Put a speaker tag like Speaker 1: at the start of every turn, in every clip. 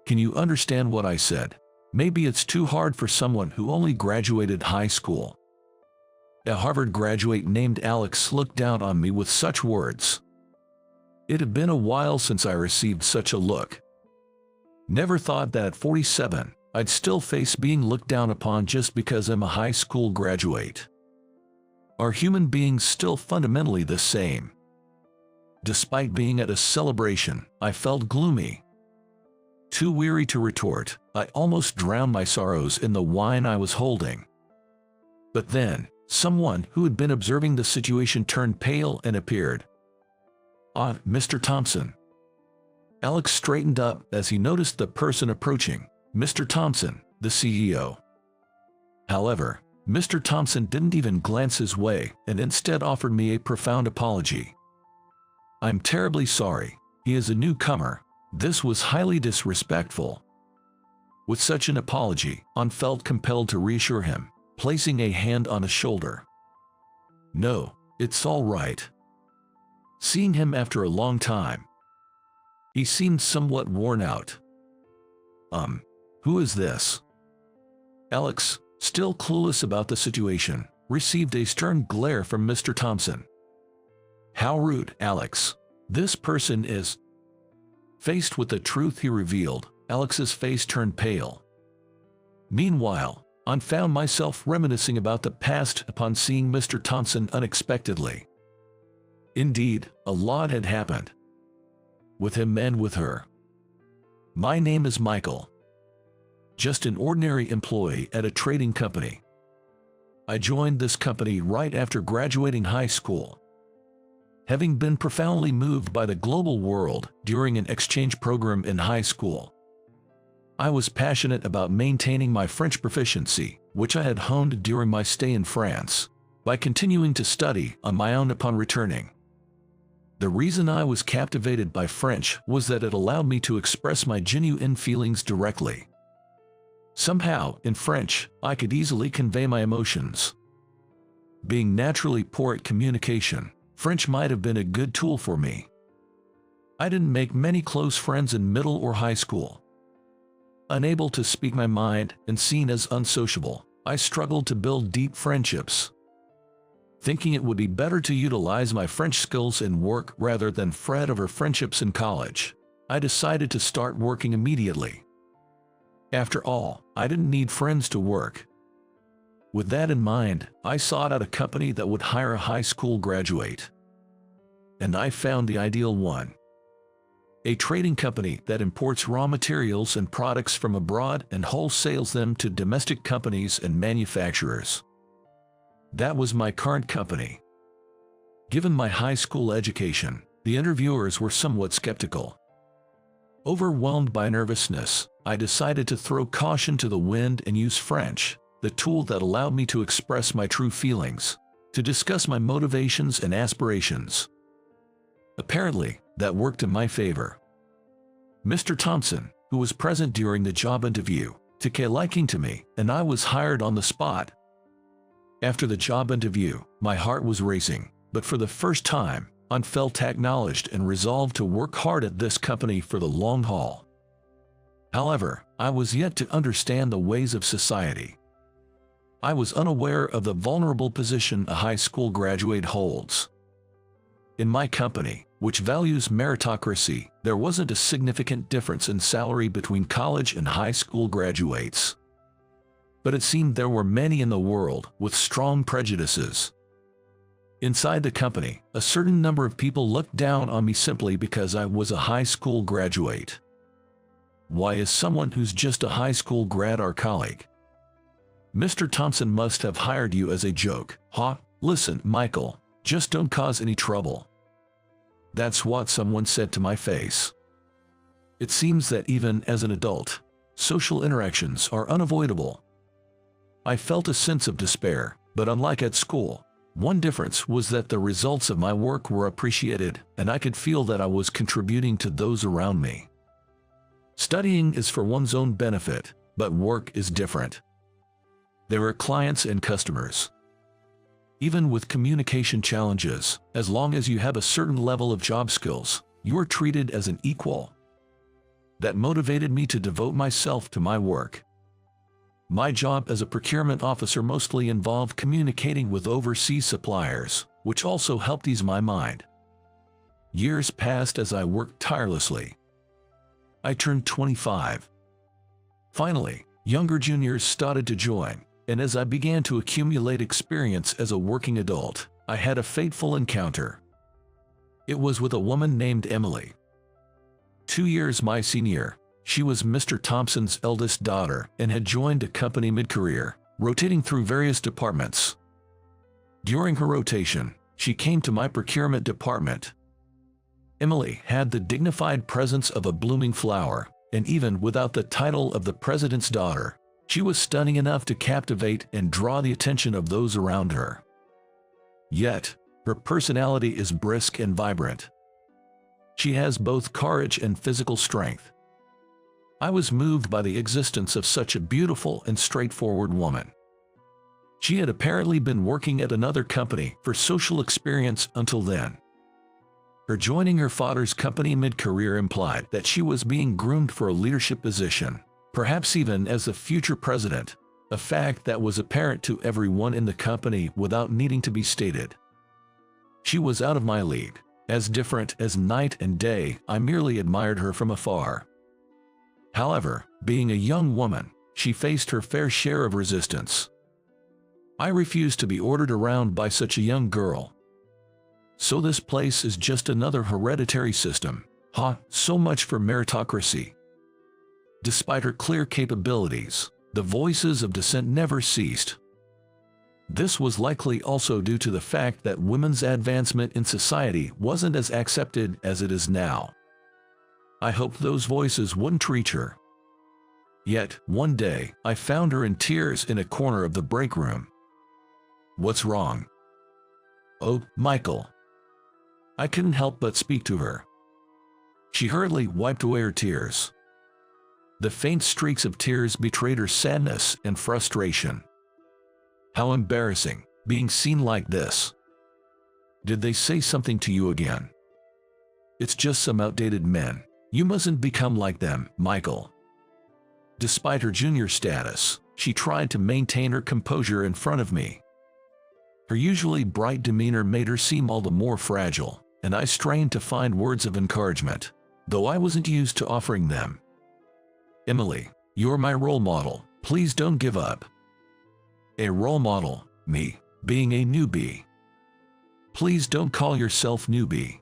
Speaker 1: Can you understand what I said? Maybe it's too hard for someone who only graduated high school. A Harvard graduate named Alex looked down on me with such words. It had been a while since I received such a look. Never thought that at 47, I'd still face being looked down upon just because I'm a high school graduate. Are human beings still fundamentally the same? Despite being at a celebration, I felt gloomy. Too weary to retort, I almost drowned my sorrows in the wine I was holding. But then, someone who had been observing the situation turned pale and appeared. "Ah, Mr. Thompson." Alex straightened up as he noticed the person approaching, Mr. Thompson, the CEO. However, Mr. Thompson didn't even glance his way and instead offered me a profound apology. "I'm terribly sorry. He is a newcomer. This was highly disrespectful." With such an apology, I felt compelled to reassure him, placing a hand on his shoulder. "No, it's all right." Seeing him after a long time, he seemed somewhat worn out. Who is this?" Alex, still clueless about the situation, received a stern glare from Mr. Thompson. "How rude, Alex. This person is—" Faced with the truth he revealed, Alex's face turned pale. Meanwhile, I found myself reminiscing about the past upon seeing Mr. Thompson unexpectedly. Indeed, a lot had happened. With him and with her. "My name is Michael. Just an ordinary employee at a trading company. I joined this company right after graduating high school. Having been profoundly moved by the global world during an exchange program in high school, I was passionate about maintaining my French proficiency, which I had honed during my stay in France, by continuing to study on my own upon returning. The reason I was captivated by French was that it allowed me to express my genuine feelings directly. Somehow, in French, I could easily convey my emotions. Being naturally poor at communication, French might have been a good tool for me. I didn't make many close friends in middle or high school. Unable to speak my mind and seen as unsociable, I struggled to build deep friendships. Thinking it would be better to utilize my French skills in work rather than fret over friendships in college, I decided to start working immediately. After all, I didn't need friends to work. With that in mind, I sought out a company that would hire a high school graduate. And I found the ideal one. A trading company that imports raw materials and products from abroad and wholesales them to domestic companies and manufacturers. That was my current company. Given my high school education, the interviewers were somewhat skeptical. Overwhelmed by nervousness, I decided to throw caution to the wind and use French, the tool that allowed me to express my true feelings, to discuss my motivations and aspirations. Apparently, that worked in my favor. Mr. Thompson, who was present during the job interview, took a liking to me, and I was hired on the spot. After the job interview, my heart was racing, but for the first time, I felt acknowledged and resolved to work hard at this company for the long haul. However, I was yet to understand the ways of society. I was unaware of the vulnerable position a high school graduate holds. In my company, which values meritocracy, there wasn't a significant difference in salary between college and high school graduates. But it seemed there were many in the world with strong prejudices. Inside the company, a certain number of people looked down on me simply because I was a high school graduate. Why is someone who's just a high school grad our colleague? Mr. Thompson must have hired you as a joke. Ha, listen, Michael, just don't cause any trouble. That's what someone said to my face. It seems that even as an adult, social interactions are unavoidable. I felt a sense of despair, but unlike at school, one difference was that the results of my work were appreciated, and I could feel that I was contributing to those around me. Studying is for one's own benefit, but work is different. There are clients and customers. Even with communication challenges, as long as you have a certain level of job skills, you are treated as an equal. that motivated me to devote myself to my work. My job as a procurement officer mostly involved communicating with overseas suppliers, which also helped ease my mind. Years passed as I worked tirelessly. I turned 25. Finally, younger juniors started to join, and as I began to accumulate experience as a working adult, I had a fateful encounter. It was with a woman named Emily. 2 years my senior, she was Mr. Thompson's eldest daughter and had joined a company mid-career, rotating through various departments. During her rotation, she came to my procurement department. Emily had the dignified presence of a blooming flower, and even without the title of the president's daughter, she was stunning enough to captivate and draw the attention of those around her. Yet, her personality is brisk and vibrant. She has both courage and physical strength. I was moved by the existence of such a beautiful and straightforward woman. She had apparently been working at another company for social experience until then. Her joining her father's company mid-career implied that she was being groomed for a leadership position, perhaps even as the future president, a fact that was apparent to everyone in the company without needing to be stated. She was out of my league, as different as night and day. I merely admired her from afar. However, being a young woman, she faced her fair share of resistance. I refused to be ordered around by such a young girl. So this place is just another hereditary system. So much for meritocracy. Despite her clear capabilities, the voices of dissent never ceased. This was likely also due to the fact that women's advancement in society wasn't as accepted as it is now. I hoped those voices wouldn't reach her. Yet, one day, I found her in tears in a corner of the break room. "What's wrong?" "Oh, Michael." I couldn't help but speak to her. She hurriedly wiped away her tears. The faint streaks of tears betrayed her sadness and frustration. How embarrassing, being seen like this. "Did they say something to you again?" "It's just some outdated men. You mustn't become like them, Michael." Despite her junior status, she tried to maintain her composure in front of me. Her usually bright demeanor made her seem all the more fragile, and I strained to find words of encouragement, though I wasn't used to offering them. "Emily, you're my role model. Please don't give up." "A role model? Me, being a newbie?" "Please don't call yourself newbie."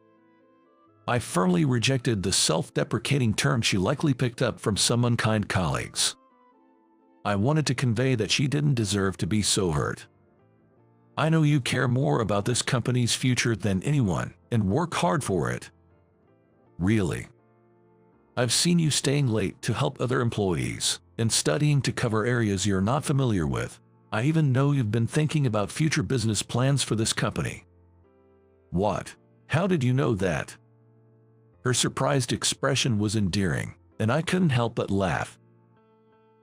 Speaker 1: I firmly rejected the self-deprecating term she likely picked up from some unkind colleagues. I wanted to convey that she didn't deserve to be so hurt. "I know you care more about this company's future than anyone, and work hard for it." "Really? I've seen you staying late to help other employees, and studying to cover areas you're not familiar with. I even know you've been thinking about future business plans for this company." "What? How did you know that?" Her surprised expression was endearing, and I couldn't help but laugh.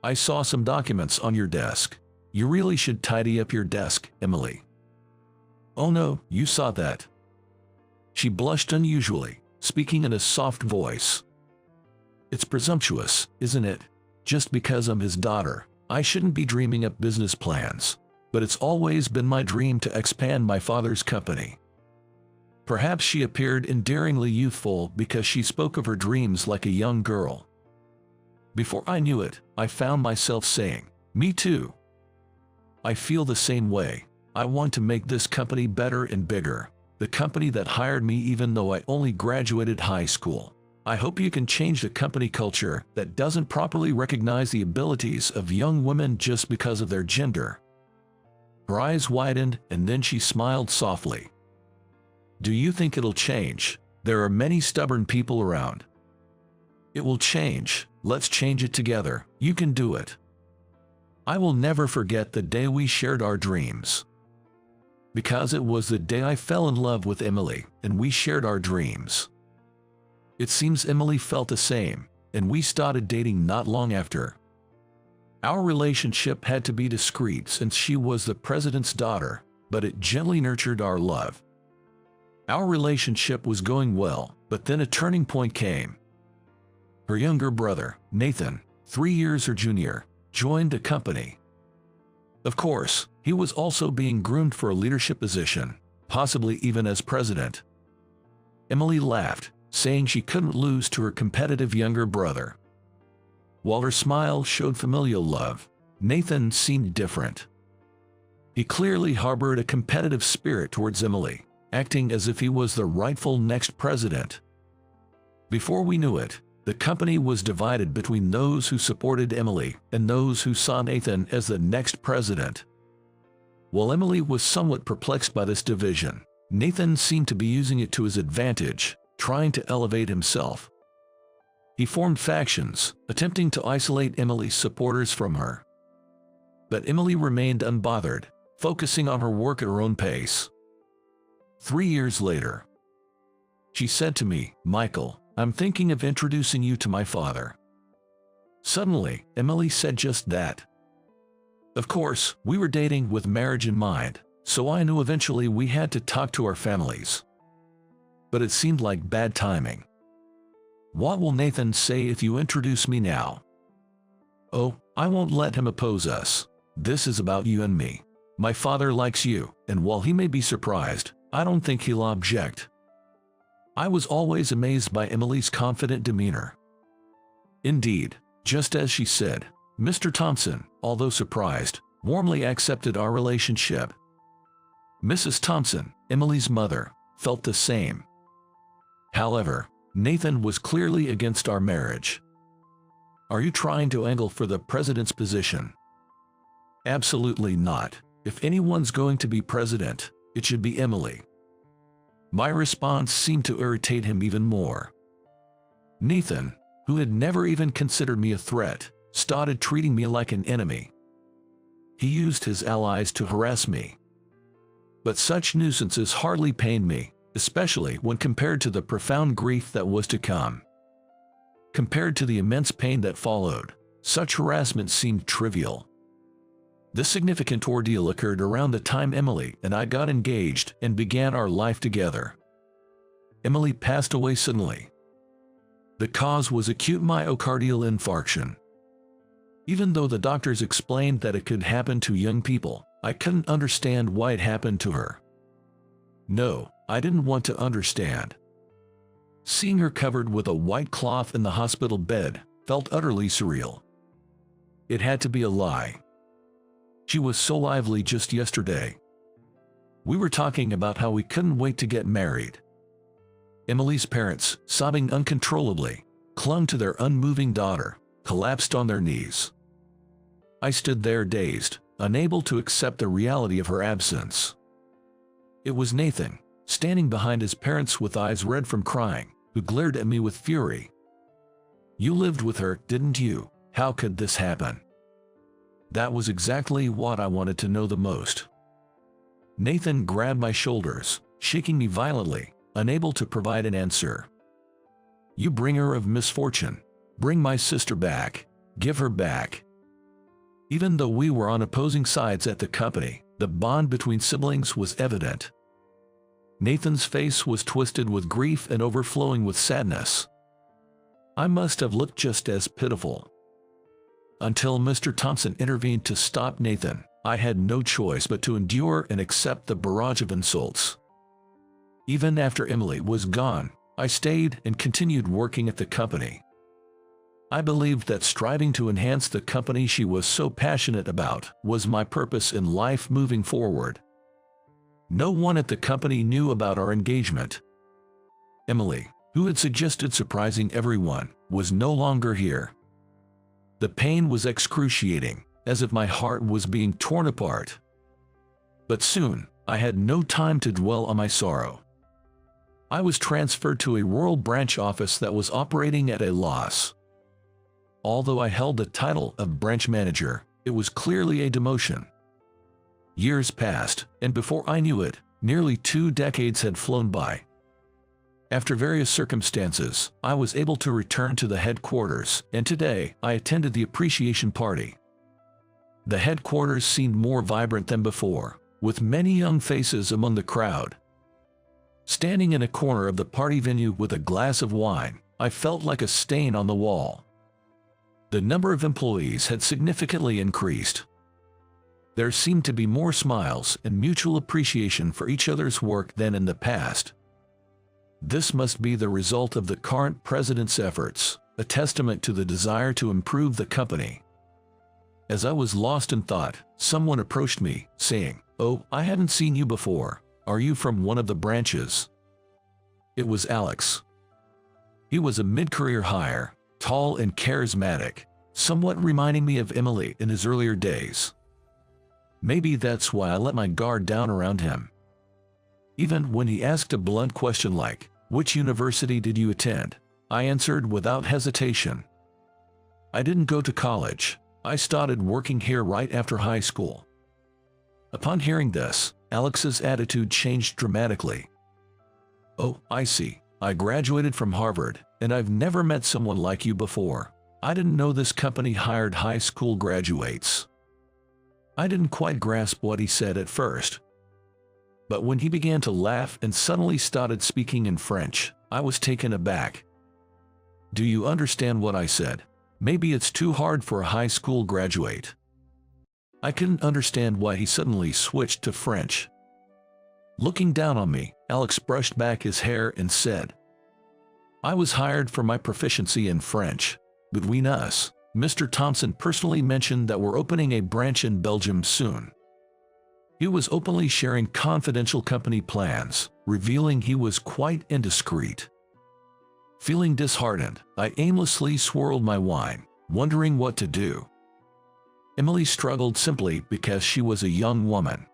Speaker 1: "I saw some documents on your desk. You really should tidy up your desk, Emily." "Oh no, you saw that." She blushed unusually, speaking in a soft voice. "It's presumptuous, isn't it? Just because I'm his daughter, I shouldn't be dreaming up business plans, but it's always been my dream to expand my father's company." Perhaps she appeared endearingly youthful because she spoke of her dreams like a young girl. Before I knew it, I found myself saying, "Me too. I feel the same way. I want to make this company better and bigger, the company that hired me even though I only graduated high school. I hope you can change the company culture that doesn't properly recognize the abilities of young women just because of their gender." Her eyes widened, and then she smiled softly. "Do you think it'll change? There are many stubborn people around." "It will change. Let's change it together. You can do it." I will never forget the day we shared our dreams. Because it was the day I fell in love with Emily, and we shared our dreams. It seems Emily felt the same, and we started dating not long after. Our relationship had to be discreet since she was the president's daughter, but it gently nurtured our love. Our relationship was going well, but then a turning point came. Her younger brother, Nathan, 3 years her junior, joined the company. Of course, he was also being groomed for a leadership position, possibly even as president. Emily laughed, saying she couldn't lose to her competitive younger brother. While her smile showed familial love, Nathan seemed different. He clearly harbored a competitive spirit towards Emily, acting as if he was the rightful next president. Before we knew it, the company was divided between those who supported Emily and those who saw Nathan as the next president. While Emily was somewhat perplexed by this division, Nathan seemed to be using it to his advantage, trying to elevate himself. He formed factions, attempting to isolate Emily's supporters from her. But Emily remained unbothered, focusing on her work at her own pace. 3 years later, she said to me, "Michael, I'm thinking of introducing you to my father." Suddenly, Emily said just that. Of course, we were dating with marriage in mind, so I knew eventually we had to talk to our families. But it seemed like bad timing. "What will Nathan say if you introduce me now?" "Oh, I won't let him oppose us. This is about you and me. My father likes you, and while he may be surprised, I don't think he'll object." I was always amazed by Emily's confident demeanor. Indeed, just as she said, Mr. Thompson, although surprised, warmly accepted our relationship. Mrs. Thompson, Emily's mother, felt the same. However, Nathan was clearly against our marriage. "Are you trying to angle for the president's position?" "Absolutely not. If anyone's going to be president, it should be Emily." My response seemed to irritate him even more. Nathan, who had never even considered me a threat, started treating me like an enemy. He used his allies to harass me. But such nuisances hardly pained me, especially when compared to the profound grief that was to come. Compared to the immense pain that followed, such harassment seemed trivial. This significant ordeal occurred around the time Emily and I got engaged and began our life together. Emily passed away suddenly. The cause was acute myocardial infarction. Even though the doctors explained that it could happen to young people, I couldn't understand why it happened to her. No, I didn't want to understand. Seeing her covered with a white cloth in the hospital bed felt utterly surreal. It had to be a lie. She was so lively just yesterday. We were talking about how we couldn't wait to get married. Emily's parents, sobbing uncontrollably, clung to their unmoving daughter, collapsed on their knees. I stood there dazed, unable to accept the reality of her absence. It was Nathan, standing behind his parents with eyes red from crying, who glared at me with fury. "You lived with her, didn't you? How could this happen?" That was exactly what I wanted to know the most. Nathan grabbed my shoulders, shaking me violently, unable to provide an answer. "You bringer of misfortune, bring my sister back, give her back." Even though we were on opposing sides at the company, the bond between siblings was evident. Nathan's face was twisted with grief and overflowing with sadness. I must have looked just as pitiful. Until Mr. Thompson intervened to stop Nathan, I had no choice but to endure and accept the barrage of insults. Even after Emily was gone, I stayed and continued working at the company. I believed that striving to enhance the company she was so passionate about was my purpose in life moving forward. No one at the company knew about our engagement. Emily, who had suggested surprising everyone, was no longer here. The pain was excruciating, as if my heart was being torn apart. But soon, I had no time to dwell on my sorrow. I was transferred to a rural branch office that was operating at a loss. Although I held the title of branch manager, it was clearly a demotion. Years passed, and before I knew it, nearly 2 decades had flown by. After various circumstances, I was able to return to the headquarters, and today I attended the appreciation party. The headquarters seemed more vibrant than before, with many young faces among the crowd. Standing in a corner of the party venue with a glass of wine, I felt like a stain on the wall. The number of employees had significantly increased. There seemed to be more smiles and mutual appreciation for each other's work than in the past. This must be the result of the current president's efforts, a testament to the desire to improve the company. As I was lost in thought, someone approached me, saying, "Oh, I haven't seen you before. Are you from one of the branches?" It was Alex. He was a mid-career hire, tall and charismatic, somewhat reminding me of Emily in his earlier days. Maybe that's why I let my guard down around him. Even when he asked a blunt question like, "Which university did you attend?" I answered without hesitation. "I didn't go to college. I started working here right after high school." Upon hearing this, Alex's attitude changed dramatically. "Oh, I see. I graduated from Harvard, and I've never met someone like you before. I didn't know this company hired high school graduates." I didn't quite grasp what he said at first. But when he began to laugh and suddenly started speaking in French, I was taken aback. "Do you understand what I said? Maybe it's too hard for a high school graduate." I couldn't understand why he suddenly switched to French. Looking down on me, Alex brushed back his hair and said, "I was hired for my proficiency in French. Between us, Mr. Thompson personally mentioned that we're opening a branch in Belgium soon." He was openly sharing confidential company plans, revealing he was quite indiscreet. Feeling disheartened, I aimlessly swirled my wine, wondering what to do. Emily struggled simply because she was a young woman.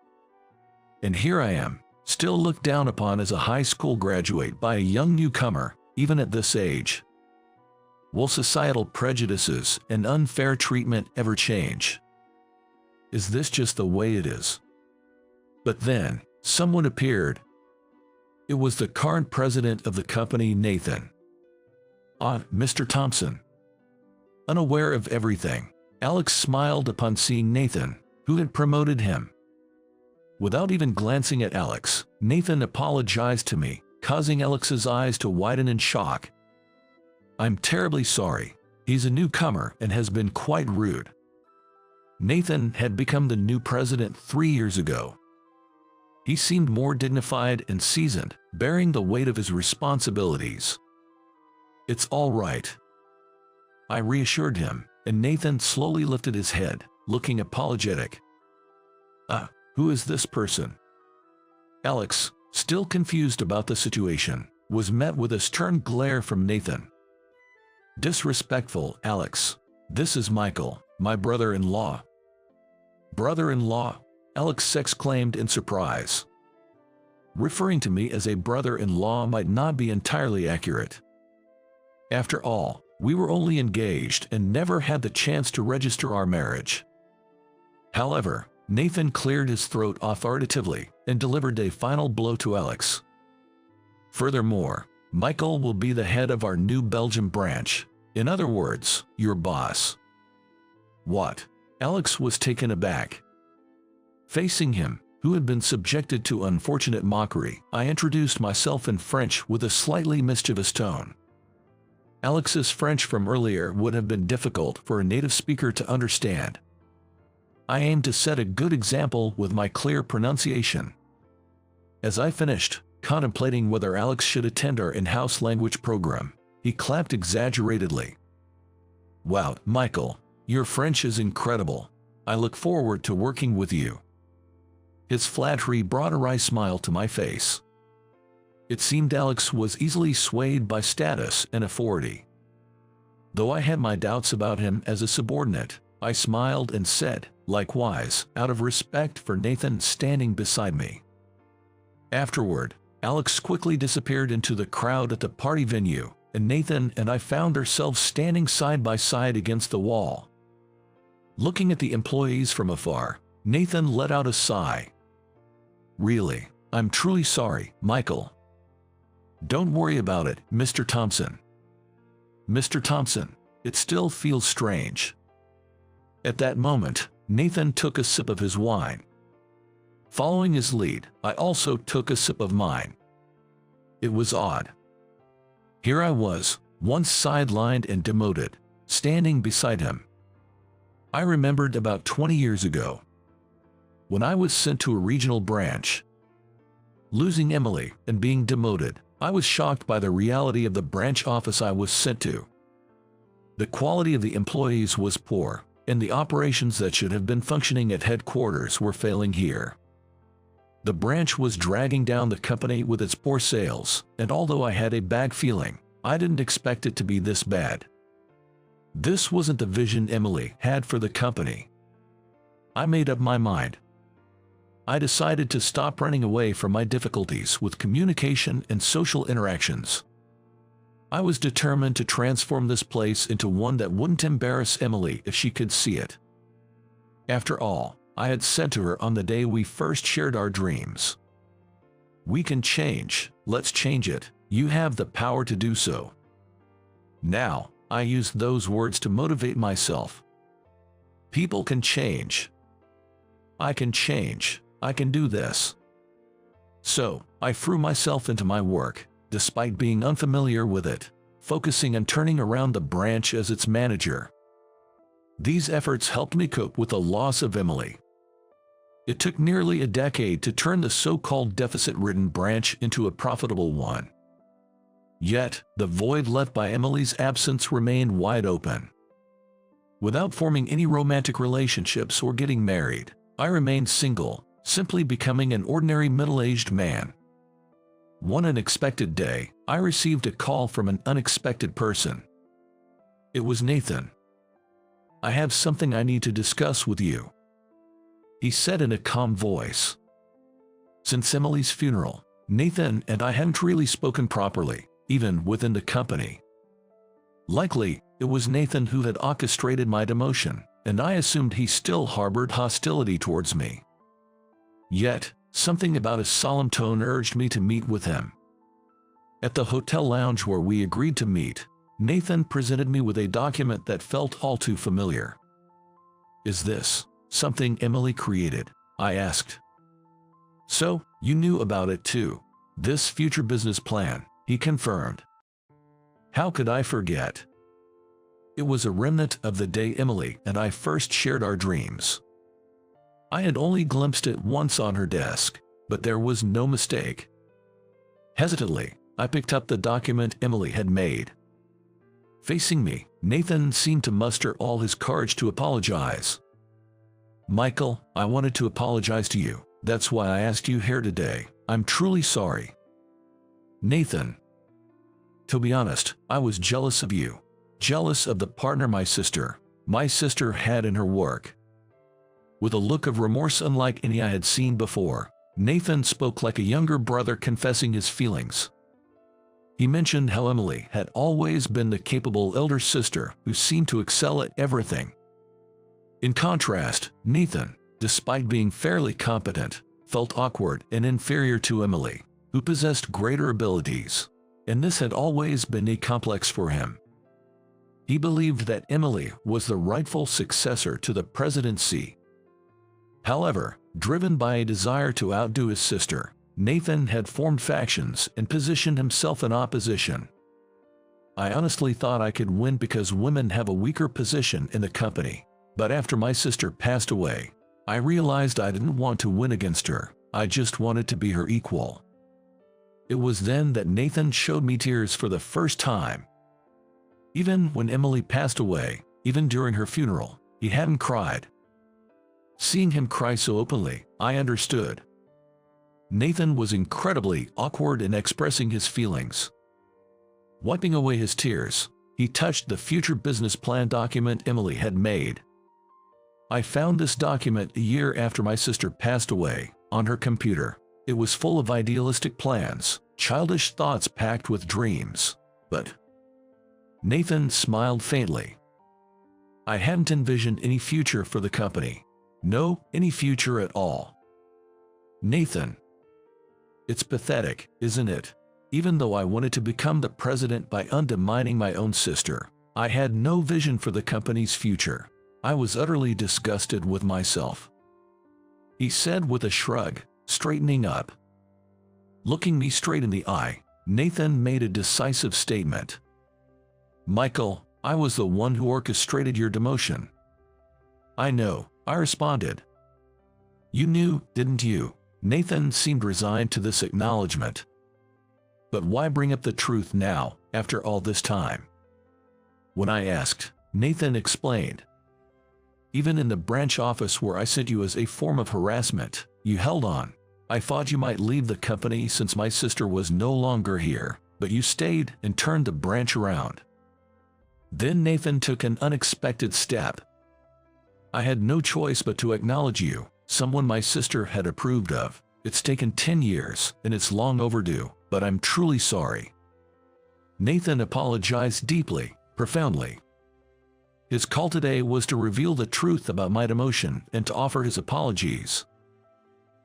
Speaker 1: And here I am, still looked down upon as a high school graduate by a young newcomer, even at this age. Will societal prejudices and unfair treatment ever change? Is this just the way it is? But then, someone appeared. It was the current president of the company, Nathan. "Ah, Mr. Thompson." Unaware of everything, Alex smiled upon seeing Nathan, who had promoted him. Without even glancing at Alex, Nathan apologized to me, causing Alex's eyes to widen in shock. "I'm terribly sorry. He's a newcomer and has been quite rude." Nathan had become the new president 3 years ago. He seemed more dignified and seasoned, bearing the weight of his responsibilities. "It's all right," I reassured him, and Nathan slowly lifted his head, looking apologetic. Who is this person?" Alex, still confused about the situation, was met with a stern glare from Nathan. "Disrespectful, Alex. This is Michael, my brother-in-law." "Brother-in-law?" Alex exclaimed in surprise. Referring to me as a brother-in-law might not be entirely accurate. After all, we were only engaged and never had the chance to register our marriage. However, Nathan cleared his throat authoritatively and delivered a final blow to Alex. "Furthermore, Michael will be the head of our new Belgium branch. In other words, your boss." "What?" Alex was taken aback. Facing him, who had been subjected to unfortunate mockery, I introduced myself in French with a slightly mischievous tone. Alex's French from earlier would have been difficult for a native speaker to understand. I aimed to set a good example with my clear pronunciation. As I finished, contemplating whether Alex should attend our in-house language program, he clapped exaggeratedly. "Wow, Michael, your French is incredible. I look forward to working with you." His flattery brought a wry smile to my face. It seemed Alex was easily swayed by status and authority. Though I had my doubts about him as a subordinate, I smiled and said, likewise, out of respect for Nathan standing beside me. Afterward, Alex quickly disappeared into the crowd at the party venue, and Nathan and I found ourselves standing side by side against the wall. Looking at the employees from afar, Nathan let out a sigh. "Really, I'm truly sorry, Michael." "Don't worry about it, Mr. Thompson." "Mr. Thompson, it still feels strange." At that moment, Nathan took a sip of his wine. Following his lead, I also took a sip of mine. It was odd. Here I was, once sidelined and demoted, standing beside him. I remembered about 20 years ago, when I was sent to a regional branch. Losing Emily and being demoted, I was shocked by the reality of the branch office I was sent to. The quality of the employees was poor, and the operations that should have been functioning at headquarters were failing here. The branch was dragging down the company with its poor sales, and although I had a bad feeling, I didn't expect it to be this bad. This wasn't the vision Emily had for the company. I made up my mind. I decided to stop running away from my difficulties with communication and social interactions. I was determined to transform this place into one that wouldn't embarrass Emily if she could see it. After all, I had said to her on the day we first shared our dreams, "We can change, let's change it, you have the power to do so." Now, I used those words to motivate myself. People can change. I can change. I can do this. So, I threw myself into my work, despite being unfamiliar with it, focusing on turning around the branch as its manager. These efforts helped me cope with the loss of Emily. It took nearly a decade to turn the so-called deficit-ridden branch into a profitable one. Yet, the void left by Emily's absence remained wide open. Without forming any romantic relationships or getting married, I remained single, simply becoming an ordinary middle-aged man. One unexpected day, I received a call from an unexpected person. It was Nathan. "I have something I need to discuss with you," he said in a calm voice. Since Emily's funeral, Nathan and I hadn't really spoken properly, even within the company. Likely, it was Nathan who had orchestrated my demotion, and I assumed he still harbored hostility towards me. Yet, something about his solemn tone urged me to meet with him. At the hotel lounge where we agreed to meet, Nathan presented me with a document that felt all too familiar. "Is this something Emily created?" I asked. "So, you knew about it too. This future business plan," he confirmed. How could I forget? It was a remnant of the day Emily and I first shared our dreams. I had only glimpsed it once on her desk, but there was no mistake. Hesitantly, I picked up the document Emily had made. Facing me, Nathan seemed to muster all his courage to apologize. "Michael, I wanted to apologize to you. That's why I asked you here today. I'm truly sorry." "Nathan, to be honest, I was jealous of you. Jealous of the partner my sister had in her work." With a look of remorse unlike any I had seen before, Nathan spoke like a younger brother confessing his feelings. He mentioned how Emily had always been the capable elder sister who seemed to excel at everything. In contrast, Nathan, despite being fairly competent, felt awkward and inferior to Emily, who possessed greater abilities, and this had always been a complex for him. He believed that Emily was the rightful successor to the presidency. However, driven by a desire to outdo his sister, Nathan had formed factions and positioned himself in opposition. I honestly thought I could win because women have a weaker position in the company, but after my sister passed away, I realized I didn't want to win against her, I just wanted to be her equal. It was then that Nathan showed me tears for the first time. Even when Emily passed away, even during her funeral, he hadn't cried. Seeing him cry so openly, I understood. Nathan was incredibly awkward in expressing his feelings. Wiping away his tears, he touched the future business plan document Emily had made. I found this document a year after my sister passed away, on her computer. It was full of idealistic plans, childish thoughts packed with dreams. But Nathan smiled faintly. I hadn't envisioned any future for the company. No, any future at all. "Nathan, it's pathetic, isn't it? Even though I wanted to become the president by undermining my own sister, I had no vision for the company's future. I was utterly disgusted with myself," he said with a shrug, straightening up. Looking me straight in the eye, Nathan made a decisive statement. Michael, I was the one who orchestrated your demotion. I know, I responded. You knew, didn't you? Nathan seemed resigned to this acknowledgement. But why bring up the truth now, after all this time? When I asked, Nathan explained. Even in the branch office where I sent you as a form of harassment, you held on. I thought you might leave the company since my sister was no longer here, but you stayed and turned the branch around. Then Nathan took an unexpected step. I had no choice but to acknowledge you, someone my sister had approved of. It's taken 10 years, and it's long overdue, but I'm truly sorry. Nathan apologized deeply, profoundly. His call today was to reveal the truth about my demotion and to offer his apologies.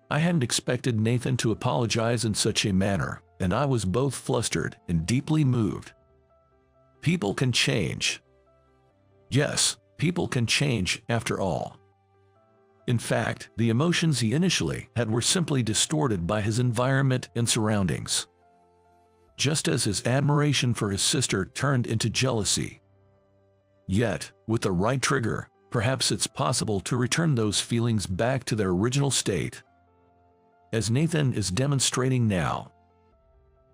Speaker 1: I hadn't expected Nathan to apologize in such a manner, and I was both flustered and deeply moved. People can change. Yes, people can change after all. In fact, the emotions he initially had were simply distorted by his environment and surroundings. Just as his admiration for his sister turned into jealousy. Yet, with the right trigger, perhaps it's possible to return those feelings back to their original state. As Nathan is demonstrating now.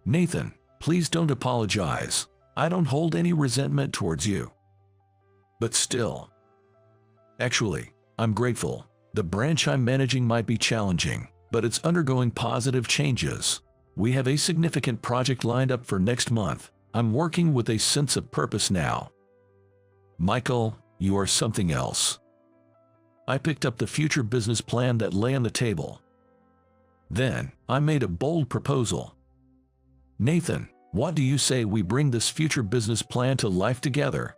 Speaker 1: Nathan, please don't apologize. I don't hold any resentment towards you. But still. Actually, I'm grateful. The branch I'm managing might be challenging, but it's undergoing positive changes. We have a significant project lined up for next month. I'm working with a sense of purpose now. Michael, you are something else. I picked up the future business plan that lay on the table. Then, I made a bold proposal. Nathan, what do you say we bring this future business plan to life together?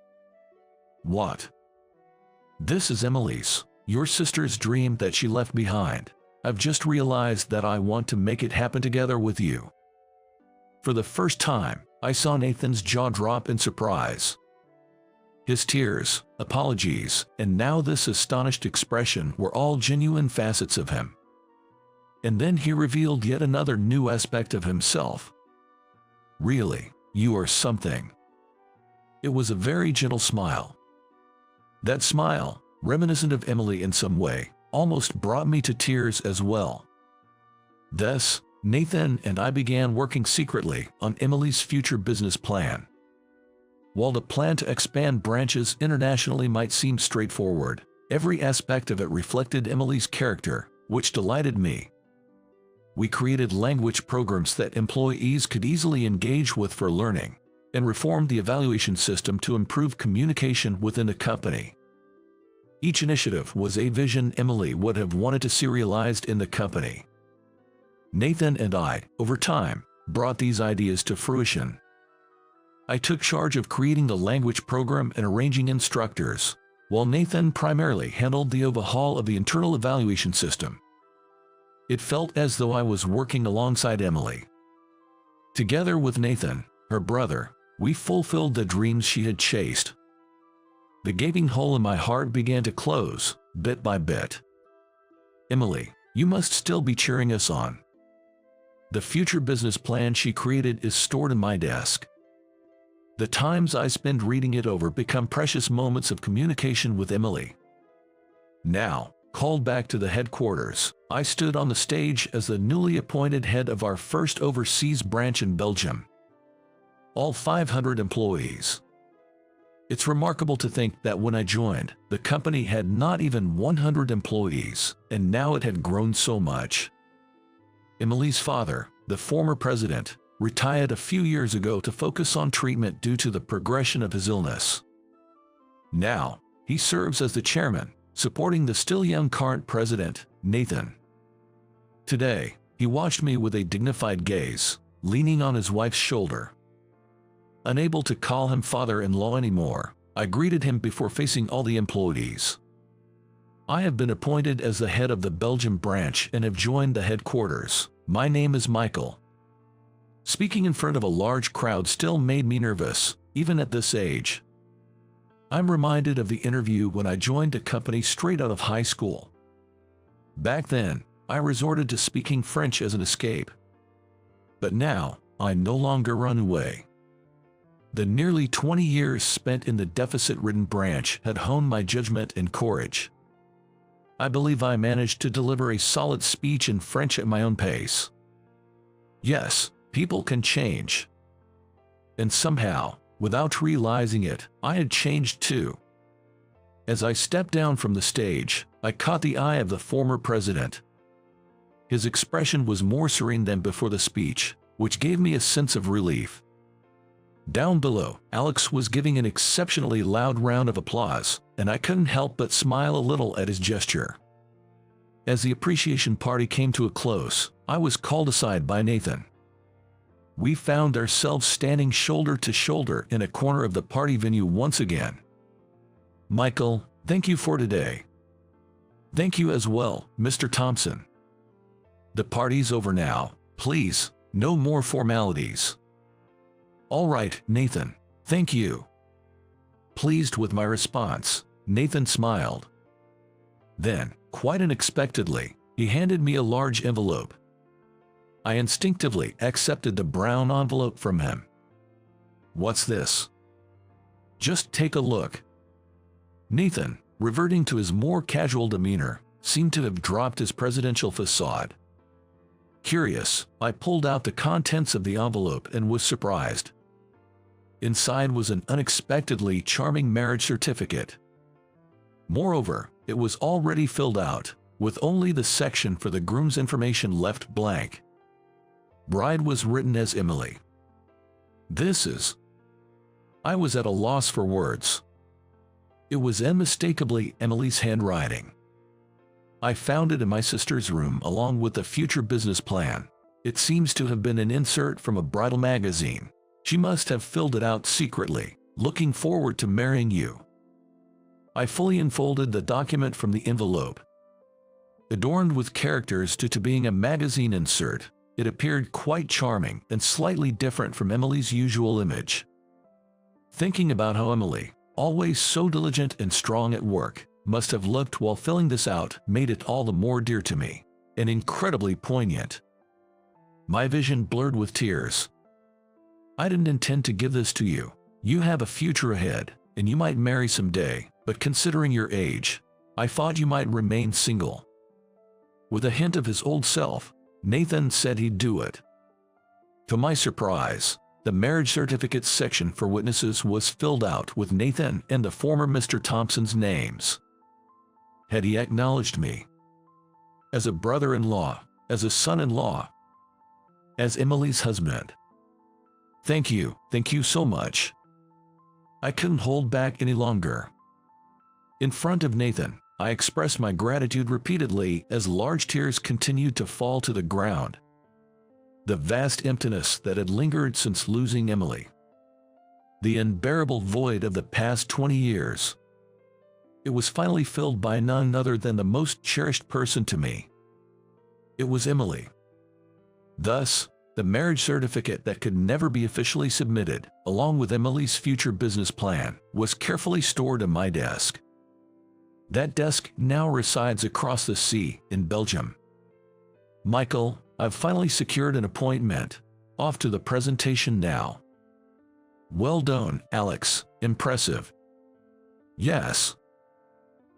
Speaker 1: What? This is Emily's, your sister's dream that she left behind. I've just realized that I want to make it happen together with you. For the first time, I saw Nathan's jaw drop in surprise. His tears, apologies, and now this astonished expression were all genuine facets of him. And then he revealed yet another new aspect of himself. Really, you are something. It was a very gentle smile. That smile, reminiscent of Emily in some way, almost brought me to tears as well. Thus, Nathan and I began working secretly on Emily's future business plan. While the plan to expand branches internationally might seem straightforward, every aspect of it reflected Emily's character, which delighted me. We created language programs that employees could easily engage with for learning, and reformed the evaluation system to improve communication within the company. Each initiative was a vision Emily would have wanted to see realized in the company. Nathan and I, over time, brought these ideas to fruition. I took charge of creating the language program and arranging instructors, while Nathan primarily handled the overhaul of the internal evaluation system. It felt as though I was working alongside Emily. Together with Nathan, her brother, we fulfilled the dreams she had chased. The gaping hole in my heart began to close, bit by bit. Emily, you must still be cheering us on. The future business plan she created is stored in my desk. The times I spend reading it over become precious moments of communication with Emily. Now, called back to the headquarters, I stood on the stage as the newly appointed head of our first overseas branch in Belgium. All 500 employees. It's remarkable to think that when I joined, the company had not even 100 employees, and now it had grown so much. Emily's father, the former president, retired a few years ago to focus on treatment due to the progression of his illness. Now, he serves as the chairman, supporting the still young current president, Nathan. Today, he watched me with a dignified gaze, leaning on his wife's shoulder. Unable to call him father-in-law anymore, I greeted him before facing all the employees. I have been appointed as the head of the Belgium branch and have joined the headquarters. My name is Michael. Speaking in front of a large crowd still made me nervous, even at this age. I'm reminded of the interview when I joined the company straight out of high school. Back then, I resorted to speaking French as an escape. But now, I no longer run away. The nearly 20 years spent in the deficit-ridden branch had honed my judgment and courage. I believe I managed to deliver a solid speech in French at my own pace. Yes, people can change. And somehow, without realizing it, I had changed too. As I stepped down from the stage, I caught the eye of the former president. His expression was more serene than before the speech, which gave me a sense of relief. Down below, Alex was giving an exceptionally loud round of applause, and I couldn't help but smile a little at his gesture. As the appreciation party came to a close, I was called aside by Nathan. We found ourselves standing shoulder to shoulder in a corner of the party venue once again. "Michael, thank you for today." "Thank you as well, Mr. Thompson." "The party's over now, please, no more formalities." "All right, Nathan, thank you." Pleased with my response, Nathan smiled. Then, quite unexpectedly, he handed me a large envelope. I instinctively accepted the brown envelope from him. "What's this?" "Just take a look." Nathan, reverting to his more casual demeanor, seemed to have dropped his presidential facade. Curious, I pulled out the contents of the envelope and was surprised. Inside was an unexpectedly charming marriage certificate. Moreover, it was already filled out, with only the section for the groom's information left blank. Bride was written as Emily. I was at a loss for words. It was unmistakably Emily's handwriting. I found it in my sister's room along with the future business plan. It seems to have been an insert from a bridal magazine. She must have filled it out secretly, looking forward to marrying you. I fully unfolded the document from the envelope. Adorned with characters due to being a magazine insert, it appeared quite charming and slightly different from Emily's usual image. Thinking about how Emily, always so diligent and strong at work, must have looked while filling this out made it all the more dear to me, and incredibly poignant. My vision blurred with tears. "I didn't intend to give this to you. You have a future ahead, and you might marry someday, but considering your age, I thought you might remain single." With a hint of his old self, Nathan said he'd do it. To my surprise, the marriage certificate section for witnesses was filled out with Nathan and the former Mr. Thompson's names. Had he acknowledged me? As a brother-in-law, as a son-in-law, as Emily's husband? Thank you so much. I couldn't hold back any longer. In front of Nathan, I expressed my gratitude repeatedly as large tears continued to fall to the ground. The vast emptiness that had lingered since losing Emily. The unbearable void of the past 20 years. It was finally filled by none other than the most cherished person to me. It was Emily. Thus, the marriage certificate that could never be officially submitted, along with Emily's future business plan, was carefully stored in my desk. That desk now resides across the sea in Belgium. "Michael, I've finally secured an appointment. Off to the presentation now." "Well done, Alex. Impressive." "Yes."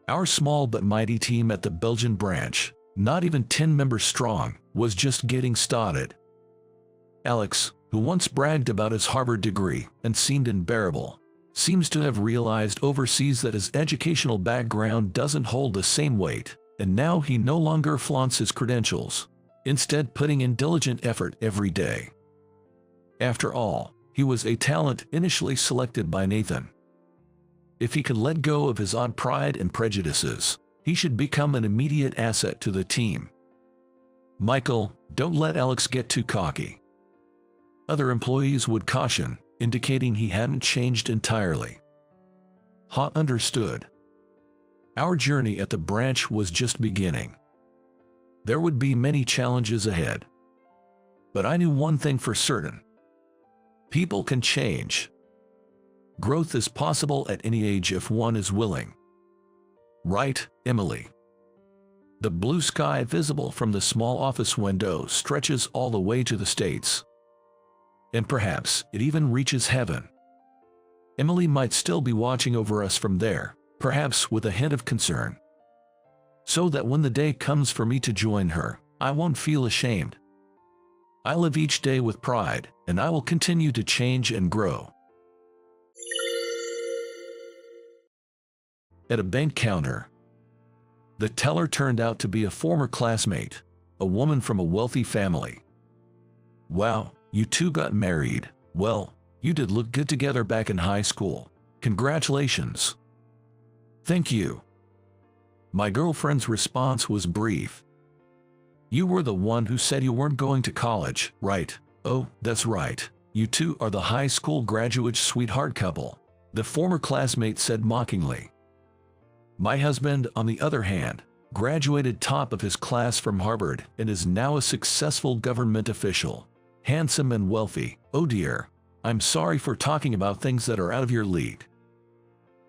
Speaker 1: Our small but mighty team at the Belgian branch, not even 10 members strong, was just getting started. Alex, who once bragged about his Harvard degree and seemed unbearable, seems to have realized overseas that his educational background doesn't hold the same weight, and now he no longer flaunts his credentials, instead putting in diligent effort every day. After all, he was a talent initially selected by Nathan. If he could let go of his odd pride and prejudices, he should become an immediate asset to the team. "Michael, don't let Alex get too cocky." Other employees would caution, indicating he hadn't changed entirely. Ha understood. Our journey at the branch was just beginning. There would be many challenges ahead. But I knew one thing for certain. People can change. Growth is possible at any age if one is willing. Right, Emily? The blue sky visible from the small office window stretches all the way to the States. And perhaps it even reaches heaven. Emily might still be watching over us from there, perhaps with a hint of concern. So that when the day comes for me to join her, I won't feel ashamed. I live each day with pride, and I will continue to change and grow. At a bank counter. The teller turned out to be a former classmate, a woman from a wealthy family. Wow, you two got married. Well, you did look good together back in high school. Congratulations. Thank you. My girlfriend's response was brief. You were the one who said you weren't going to college, right? Oh, that's right. You two are the high school graduate sweetheart couple, the former classmate said mockingly. My husband, on the other hand, graduated top of his class from Harvard and is now a successful government official, handsome and wealthy. Oh dear, I'm sorry for talking about things that are out of your league.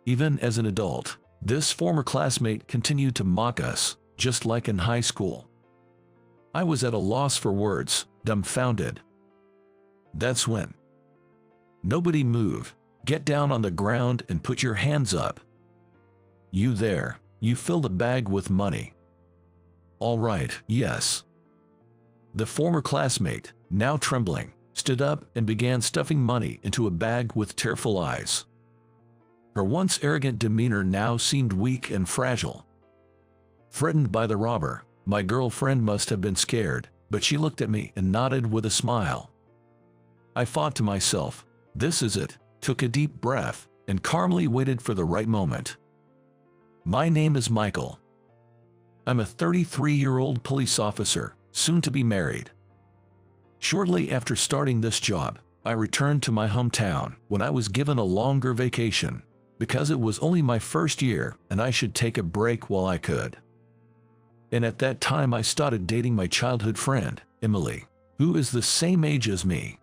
Speaker 1: Even as an adult, this former classmate continued to mock us, just like in high school. I was at a loss for words, dumbfounded. That's when. Nobody move, get down on the ground and put your hands up. You there, you filled a bag with money. All right, yes. The former classmate, now trembling, stood up and began stuffing money into a bag with tearful eyes. Her once arrogant demeanor now seemed weak and fragile. Threatened by the robber, my girlfriend must have been scared, but she looked at me and nodded with a smile. I thought to myself, this is it, took a deep breath, and calmly waited for the right moment. My name is Michael. I'm a 33-year-old police officer, soon to be married. Shortly after starting this job, I returned to my hometown when I was given a longer vacation, because it was only my first year and I should take a break while I could. And at that time I started dating my childhood friend, Emily, who is the same age as me.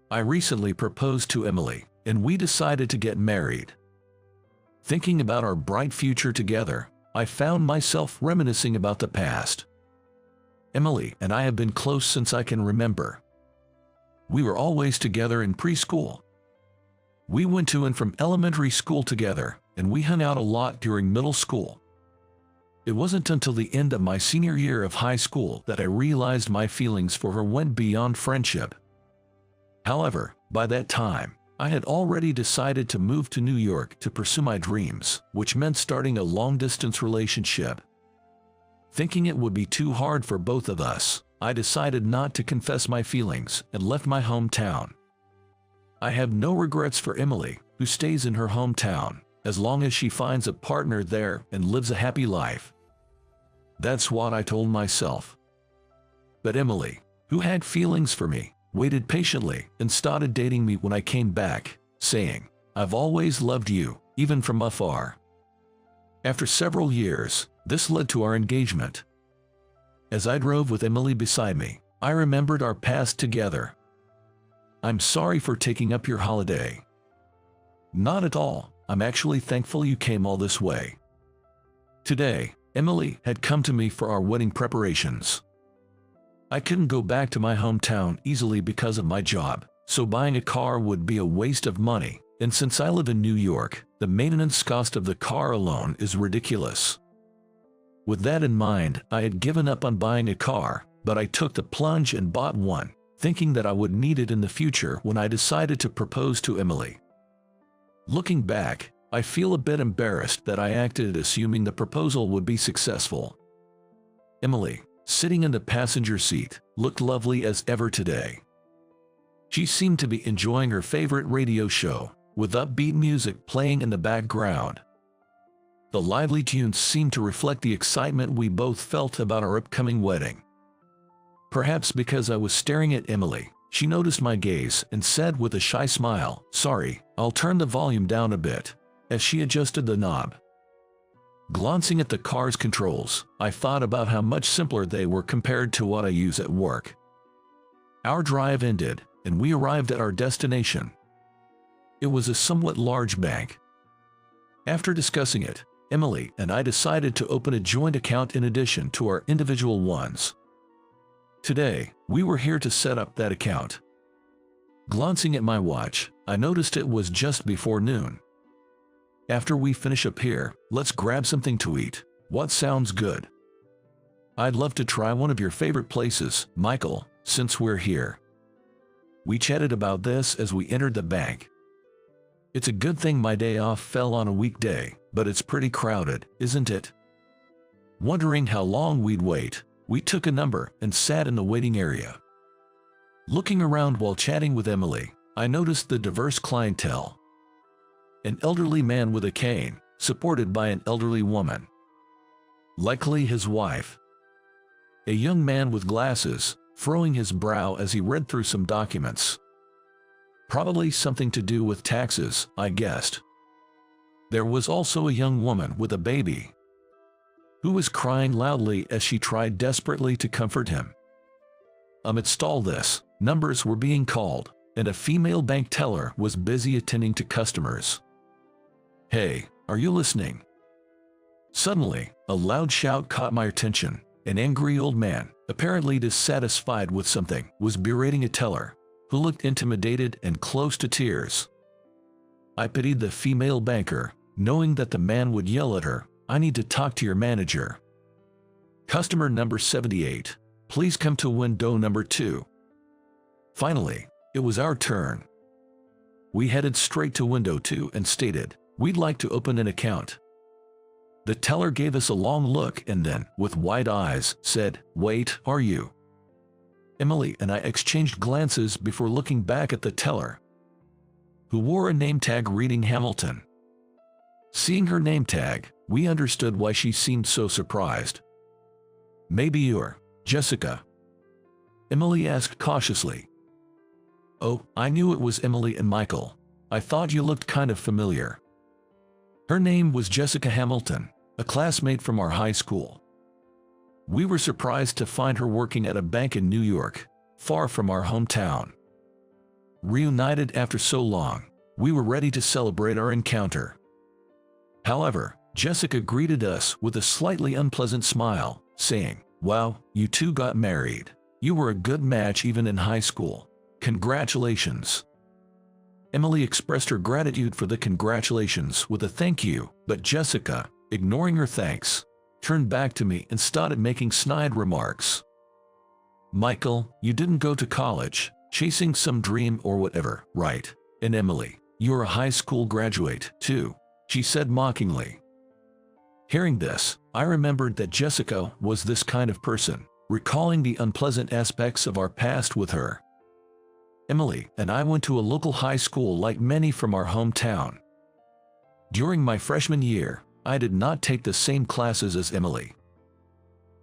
Speaker 1: I recently proposed to Emily, and we decided to get married. Thinking about our bright future together, I found myself reminiscing about the past. Emily and I have been close since I can remember. We were always together in preschool. We went to and from elementary school together, and we hung out a lot during middle school. It wasn't until the end of my senior year of high school that I realized my feelings for her went beyond friendship. However, by that time, I had already decided to move to New York to pursue my dreams, which meant starting a long-distance relationship. Thinking it would be too hard for both of us, I decided not to confess my feelings and left my hometown. I have no regrets for Emily, who stays in her hometown, as long as she finds a partner there and lives a happy life. That's what I told myself. But Emily, who had feelings for me, waited patiently and started dating me when I came back, saying, I've always loved you, even from afar. After several years, this led to our engagement. As I drove with Emily beside me, I remembered our past together. I'm sorry for taking up your holiday. Not at all, I'm actually thankful you came all this way. Today, Emily had come to me for our wedding preparations. I couldn't go back to my hometown easily because of my job, so buying a car would be a waste of money, and since I live in New York, the maintenance cost of the car alone is ridiculous. With that in mind, I had given up on buying a car, but I took the plunge and bought one, thinking that I would need it in the future when I decided to propose to Emily. Looking back, I feel a bit embarrassed that I acted assuming the proposal would be successful. Emily, sitting in the passenger seat, looked lovely as ever today. She seemed to be enjoying her favorite radio show, with upbeat music playing in the background. The lively tunes seemed to reflect the excitement we both felt about our upcoming wedding. Perhaps because I was staring at Emily, she noticed my gaze and said with a shy smile, "Sorry, I'll turn the volume down a bit," as she adjusted the knob. Glancing at the car's controls, I thought about how much simpler they were compared to what I use at work. Our drive ended, and we arrived at our destination. It was a somewhat large bank. After discussing it, Emily and I decided to open a joint account in addition to our individual ones. Today, we were here to set up that account. Glancing at my watch, I noticed it was just before noon. After we finish up here, let's grab something to eat. What sounds good? I'd love to try one of your favorite places, Michael, since we're here. We chatted about this as we entered the bank. It's a good thing my day off fell on a weekday, but it's pretty crowded, isn't it? Wondering how long we'd wait, we took a number and sat in the waiting area. Looking around while chatting with Emily, I noticed the diverse clientele. An elderly man with a cane, supported by an elderly woman. Likely his wife. A young man with glasses, furrowing his brow as he read through some documents. Probably something to do with taxes, I guessed. There was also a young woman with a baby, who was crying loudly as she tried desperately to comfort him. Amidst all this, numbers were being called, and a female bank teller was busy attending to customers. "Hey, are you listening?" Suddenly, a loud shout caught my attention. An angry old man, apparently dissatisfied with something, was berating a teller, who looked intimidated and close to tears. I pitied the female banker, knowing that the man would yell at her, "I need to talk to your manager. Customer number 78, please come to window number 2. Finally, it was our turn. We headed straight to window 2 and stated, "We'd like to open an account." The teller gave us a long look and then, with wide eyes, said, "Wait, are you?" Emily and I exchanged glances before looking back at the teller, who wore a name tag reading Hamilton. Seeing her name tag, we understood why she seemed so surprised. "Maybe you're Jessica?" Emily asked cautiously. "Oh, I knew it was Emily and Michael. I thought you looked kind of familiar." Her name was Jessica Hamilton, a classmate from our high school. We were surprised to find her working at a bank in New York, far from our hometown. Reunited after so long, we were ready to celebrate our encounter. However, Jessica greeted us with a slightly unpleasant smile, saying, "Wow, you two got married. You were a good match even in high school. Congratulations." Emily expressed her gratitude for the congratulations with a thank you, but Jessica, ignoring her thanks, turned back to me and started making snide remarks. "Michael, you didn't go to college, chasing some dream or whatever, right? And Emily, you're a high school graduate, too," she said mockingly. Hearing this, I remembered that Jessica was this kind of person, recalling the unpleasant aspects of our past with her. Emily and I went to a local high school like many from our hometown. During my freshman year, I did not take the same classes as Emily.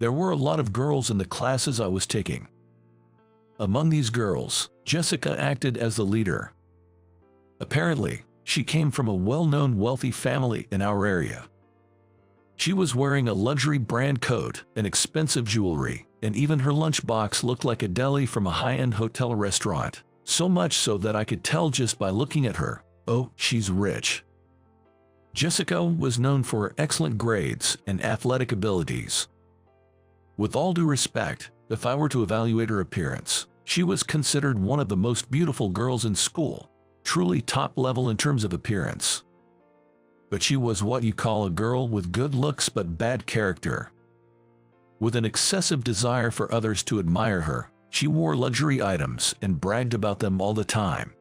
Speaker 1: There were a lot of girls in the classes I was taking. Among these girls, Jessica acted as the leader. Apparently, she came from a well-known wealthy family in our area. She was wearing a luxury brand coat and expensive jewelry, and even her lunchbox looked like a deli from a high-end hotel restaurant. So much so that I could tell just by looking at her, oh, she's rich. Jessica was known for her excellent grades and athletic abilities. With all due respect, if I were to evaluate her appearance, she was considered one of the most beautiful girls in school, truly top level in terms of appearance. But she was what you call a girl with good looks but bad character. With an excessive desire for others to admire her, she wore luxury items and bragged about them all the time.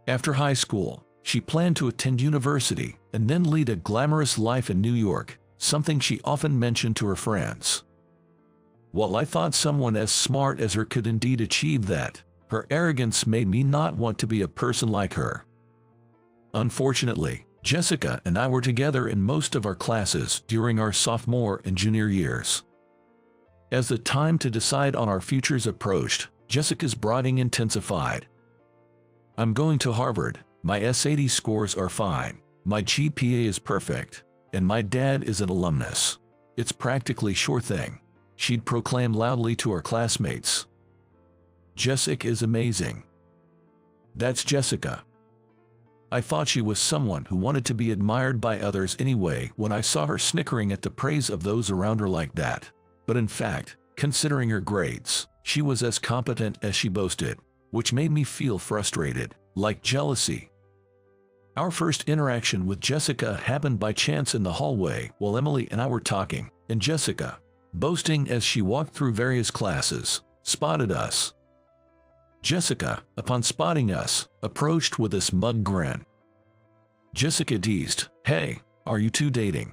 Speaker 1: After high school, she planned to attend university and then lead a glamorous life in New York, something she often mentioned to her friends. While I thought someone as smart as her could indeed achieve that, her arrogance made me not want to be a person like her. Unfortunately, Jessica and I were together in most of our classes during our sophomore and junior years. As the time to decide on our futures approached, Jessica's brooding intensified. "I'm going to Harvard, my SAT scores are fine, my GPA is perfect, and my dad is an alumnus. It's practically sure thing," she'd proclaim loudly to our classmates. "Jessica is amazing. That's Jessica." I thought she was someone who wanted to be admired by others anyway when I saw her snickering at the praise of those around her like that. But in fact, considering her grades, she was as competent as she boasted. which made me feel frustrated, like jealousy. Our first interaction with Jessica happened by chance in the hallway while Emily and I were talking, and Jessica, boasting as she walked through various classes, spotted us. Jessica, upon spotting us, approached with a smug grin. Jessica teased, "Hey, are you two dating?"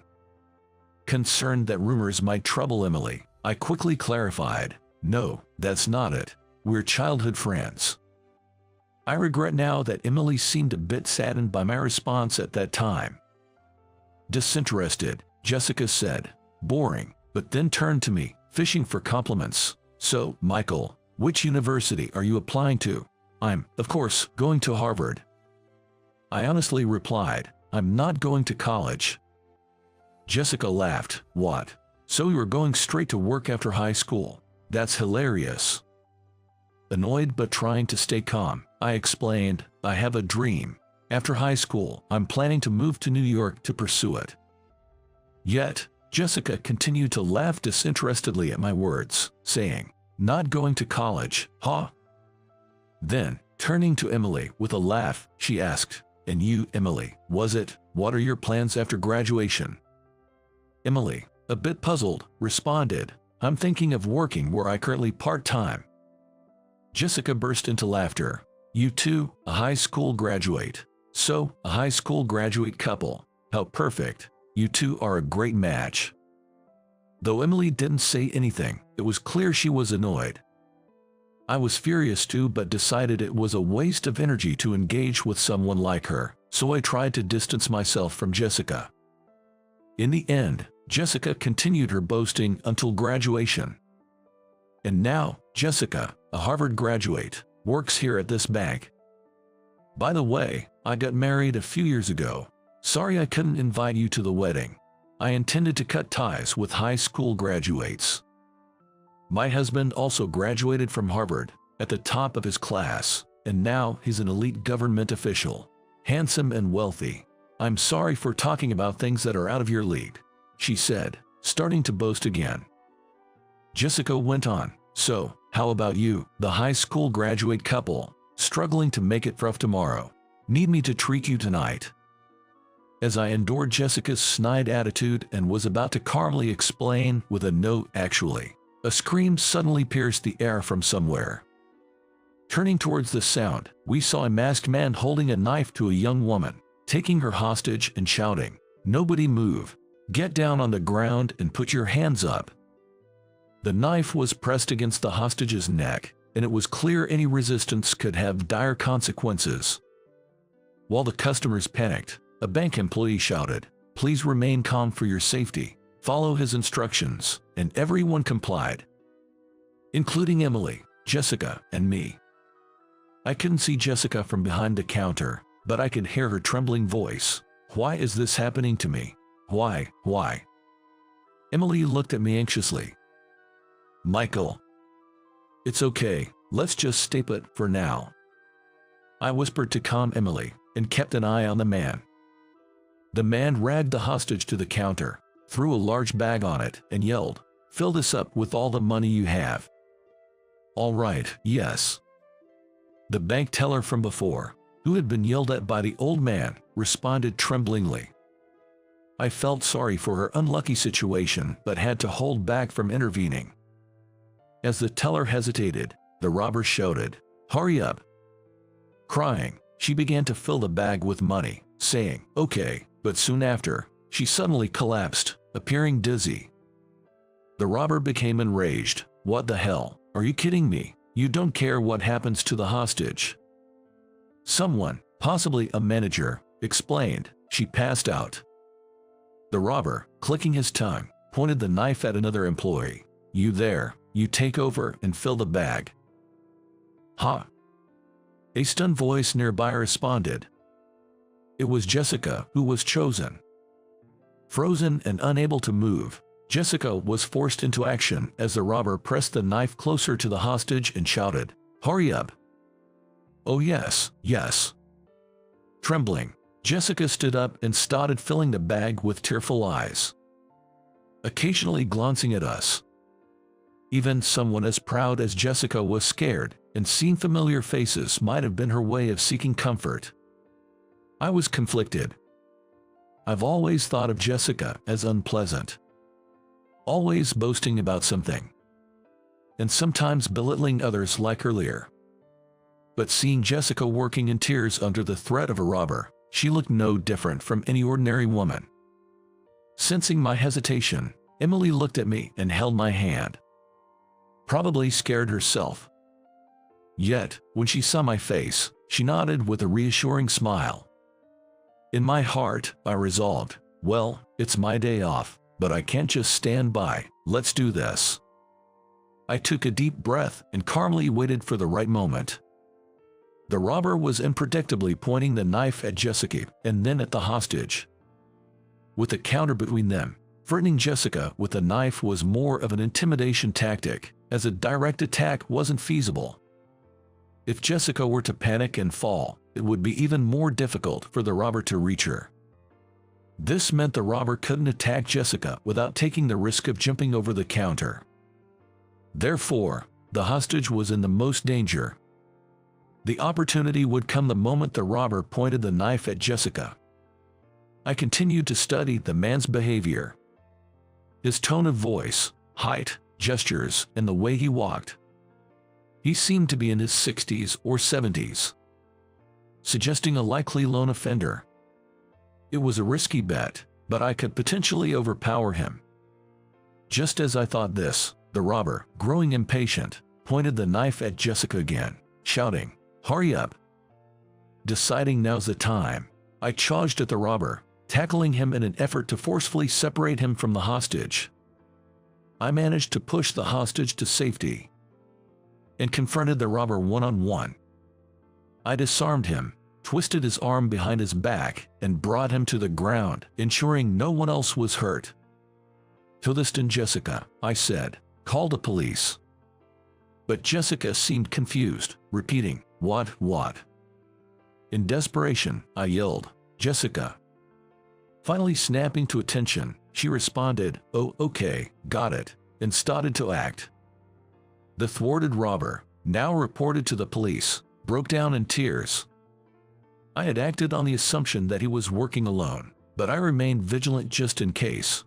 Speaker 1: Concerned that rumors might trouble Emily, I quickly clarified, "No, that's not it. We're childhood friends." I regret now that Emily seemed a bit saddened by my response at that time. Disinterested, Jessica said, "Boring," but then turned to me, fishing for compliments. "So, Michael, which university are you applying to?" "I'm, of course, going to Harvard." I honestly replied, "I'm not going to college." Jessica laughed. "What? So you are going straight to work after high school? That's hilarious." Annoyed but trying to stay calm, I explained, "I have a dream. After high school, I'm planning to move to New York to pursue it." Yet, Jessica continued to laugh disinterestedly at my words, saying, "Not going to college, huh?" Then, turning to Emily with a laugh, she asked, "And you, Emily, what are your plans after graduation?" Emily, a bit puzzled, responded, "I'm thinking of working where I currently part-time." Jessica burst into laughter. "You two, a high school graduate. So, a high school graduate couple. How perfect. You two are a great match." Though Emily didn't say anything, it was clear she was annoyed. I was furious too, but decided it was a waste of energy to engage with someone like her, so I tried to distance myself from Jessica. In the end, Jessica continued her boasting until graduation. And now, Jessica, a Harvard graduate, works here at this bank. By the way, I got married a few years ago. Sorry I couldn't invite you to the wedding. I intended to cut ties with high school graduates. My husband also graduated from Harvard, at the top of his class, and now he's an elite government official, handsome and wealthy. I'm sorry for talking about things that are out of your league," she said, starting to boast again. Jessica went on, "So, how about you, the high school graduate couple, struggling to make it rough tomorrow? Need me to treat you tonight?" As I endured Jessica's snide attitude and was about to calmly explain with a "no, actually," a scream suddenly pierced the air from somewhere. Turning towards the sound, we saw a masked man holding a knife to a young woman, taking her hostage and shouting, "Nobody move. Get down on the ground and put your hands up." The knife was pressed against the hostage's neck, and it was clear any resistance could have dire consequences. While the customers panicked, a bank employee shouted, "Please remain calm for your safety. Follow his instructions," and everyone complied, including Emily, Jessica, and me. I couldn't see Jessica from behind the counter, but I could hear her trembling voice. "Why is this happening to me? Why?" Emily looked at me anxiously. "Michael, it's okay, let's just stay put for now," I whispered to calm Emily, and kept an eye on the man. The man dragged the hostage to the counter, threw a large bag on it, and yelled, "Fill this up with all the money you have." "All right, yes." The bank teller from before, who had been yelled at by the old man, responded tremblingly. I felt sorry for her unlucky situation but had to hold back from intervening. As the teller hesitated, the robber shouted, "Hurry up!" Crying, she began to fill the bag with money, saying, "Okay," but soon after, she suddenly collapsed, appearing dizzy. The robber became enraged. "What the hell? Are you kidding me? You don't care what happens to the hostage." Someone, possibly a manager, explained. She passed out. The robber, clicking his tongue, pointed the knife at another employee. "You there, you take over and fill the bag." "Huh?" A stunned voice nearby responded. It was Jessica who was chosen. Frozen and unable to move, Jessica was forced into action as the robber pressed the knife closer to the hostage and shouted, "Hurry up!" "Oh yes, yes." Trembling, Jessica stood up and started filling the bag with tearful eyes, occasionally glancing at us. Even someone as proud as Jessica was scared, and seeing familiar faces might have been her way of seeking comfort. I was conflicted. I've always thought of Jessica as unpleasant, always boasting about something, and sometimes belittling others like earlier. But seeing Jessica working in tears under the threat of a robber, she looked no different from any ordinary woman. Sensing my hesitation, Emily looked at me and held my hand. Probably scared herself. Yet, when she saw my face, she nodded with a reassuring smile. In my heart, I resolved, well, it's my day off, but I can't just stand by, let's do this. I took a deep breath and calmly waited for the right moment. The robber was unpredictably pointing the knife at Jessica and then at the hostage. With a counter between them, threatening Jessica with a knife was more of an intimidation tactic, as a direct attack wasn't feasible. If Jessica were to panic and fall, it would be even more difficult for the robber to reach her. This meant the robber couldn't attack Jessica without taking the risk of jumping over the counter. Therefore, the hostage was in the most danger. The opportunity would come the moment the robber pointed the knife at Jessica. I continued to study the man's behavior. His tone of voice, height, gestures, and the way he walked. He seemed to be in his 60s or 70s, suggesting a likely lone offender. It was a risky bet, but I could potentially overpower him. Just as I thought this, the robber, growing impatient, pointed the knife at Jessica again, shouting, "Hurry up!" Deciding now's the time, I charged at the robber, tackling him in an effort to forcefully separate him from the hostage. I managed to push the hostage to safety and confronted the robber one-on-one. I disarmed him, twisted his arm behind his back, and brought him to the ground, ensuring no one else was hurt. "Tillotson Jessica," I said, "call the police." But Jessica seemed confused, repeating, What? In desperation, I yelled, "Jessica." Finally snapping to attention, she responded, "Oh, okay, got it," and started to act. The thwarted robber, now reported to the police, broke down in tears. I had acted on the assumption that he was working alone, but I remained vigilant just in case.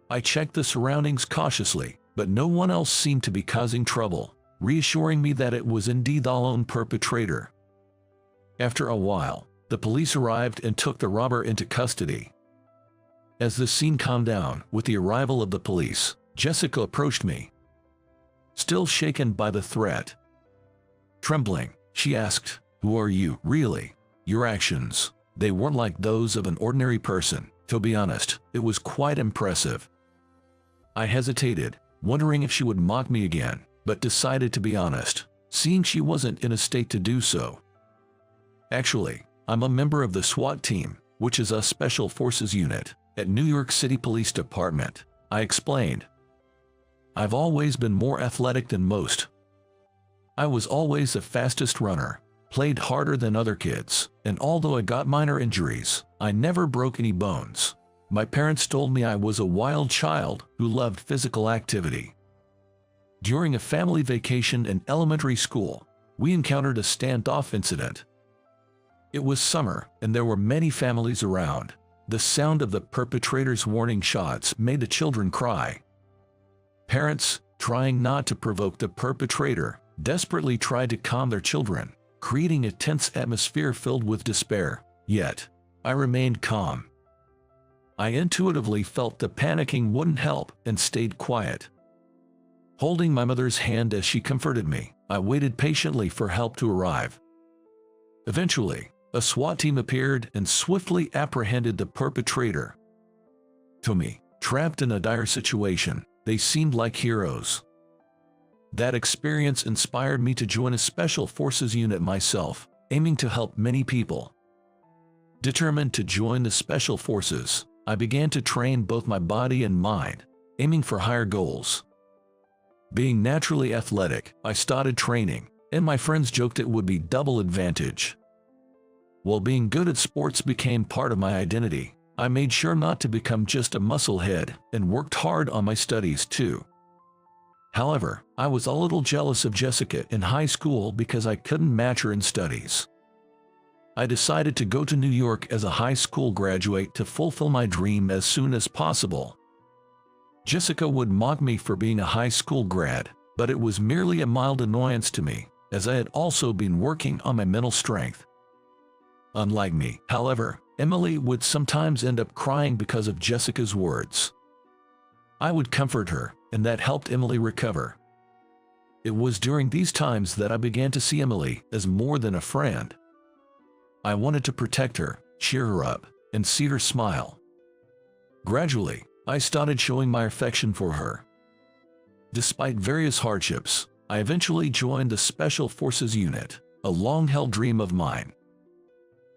Speaker 1: I checked the surroundings cautiously, but no one else seemed to be causing trouble, reassuring me that it was indeed the lone perpetrator. After a while, the police arrived and took the robber into custody. As the scene calmed down with the arrival of the police, Jessica approached me. Still shaken by the threat. Trembling, she asked, "Who are you, really? Your actions, they weren't like those of an ordinary person. To be honest, it was quite impressive." I hesitated, wondering if she would mock me again, but decided to be honest, seeing she wasn't in a state to do so. "Actually, I'm a member of the SWAT team, which is a Special Forces unit at New York City Police Department," I explained. "I've always been more athletic than most. I was always the fastest runner, played harder than other kids, and although I got minor injuries, I never broke any bones. My parents told me I was a wild child who loved physical activity. During a family vacation in elementary school, we encountered a standoff incident. It was summer, and there were many families around. The sound of the perpetrator's warning shots made the children cry. Parents, trying not to provoke the perpetrator, desperately tried to calm their children, creating a tense atmosphere filled with despair. Yet, I remained calm. I intuitively felt the panicking wouldn't help and stayed quiet. Holding my mother's hand as she comforted me, I waited patiently for help to arrive. Eventually, a SWAT team appeared and swiftly apprehended the perpetrator. To me, trapped in a dire situation, they seemed like heroes. That experience inspired me to join a Special Forces unit myself, aiming to help many people. Determined to join the Special Forces, I began to train both my body and mind, aiming for higher goals. Being naturally athletic, I started training, and my friends joked it would be double advantage. While being good at sports became part of my identity, I made sure not to become just a musclehead and worked hard on my studies too. However, I was a little jealous of Jessica in high school because I couldn't match her in studies. I decided to go to New York as a high school graduate to fulfill my dream as soon as possible. Jessica would mock me for being a high school grad, but it was merely a mild annoyance to me, as I had also been working on my mental strength. Unlike me, however, Emily would sometimes end up crying because of Jessica's words. I would comfort her, and that helped Emily recover. It was during these times that I began to see Emily as more than a friend. I wanted to protect her, cheer her up, and see her smile. Gradually, I started showing my affection for her. Despite various hardships, I eventually joined the Special Forces Unit, a long-held dream of mine.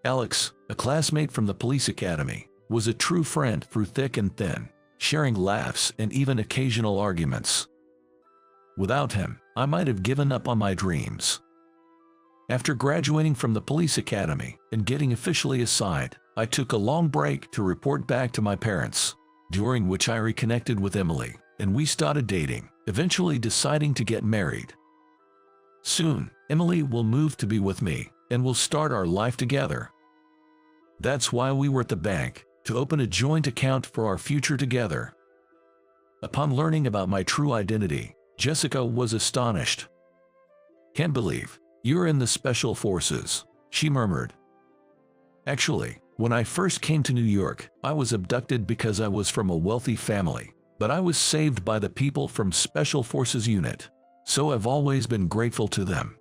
Speaker 1: Alex, a classmate from the police academy, was a true friend through thick and thin, sharing laughs and even occasional arguments. Without him, I might have given up on my dreams. After graduating from the police academy and getting officially assigned, I took a long break to report back to my parents, during which I reconnected with Emily, and we started dating, eventually deciding to get married. Soon, Emily will move to be with me, and we'll start our life together. That's why we were at the bank, to open a joint account for our future together. Upon learning about my true identity, Jessica was astonished. "Can't believe you're in the Special Forces," she murmured. Actually, when I first came to New York, I was abducted because I was from a wealthy family, but I was saved by the people from Special Forces Unit, so I've always been grateful to them.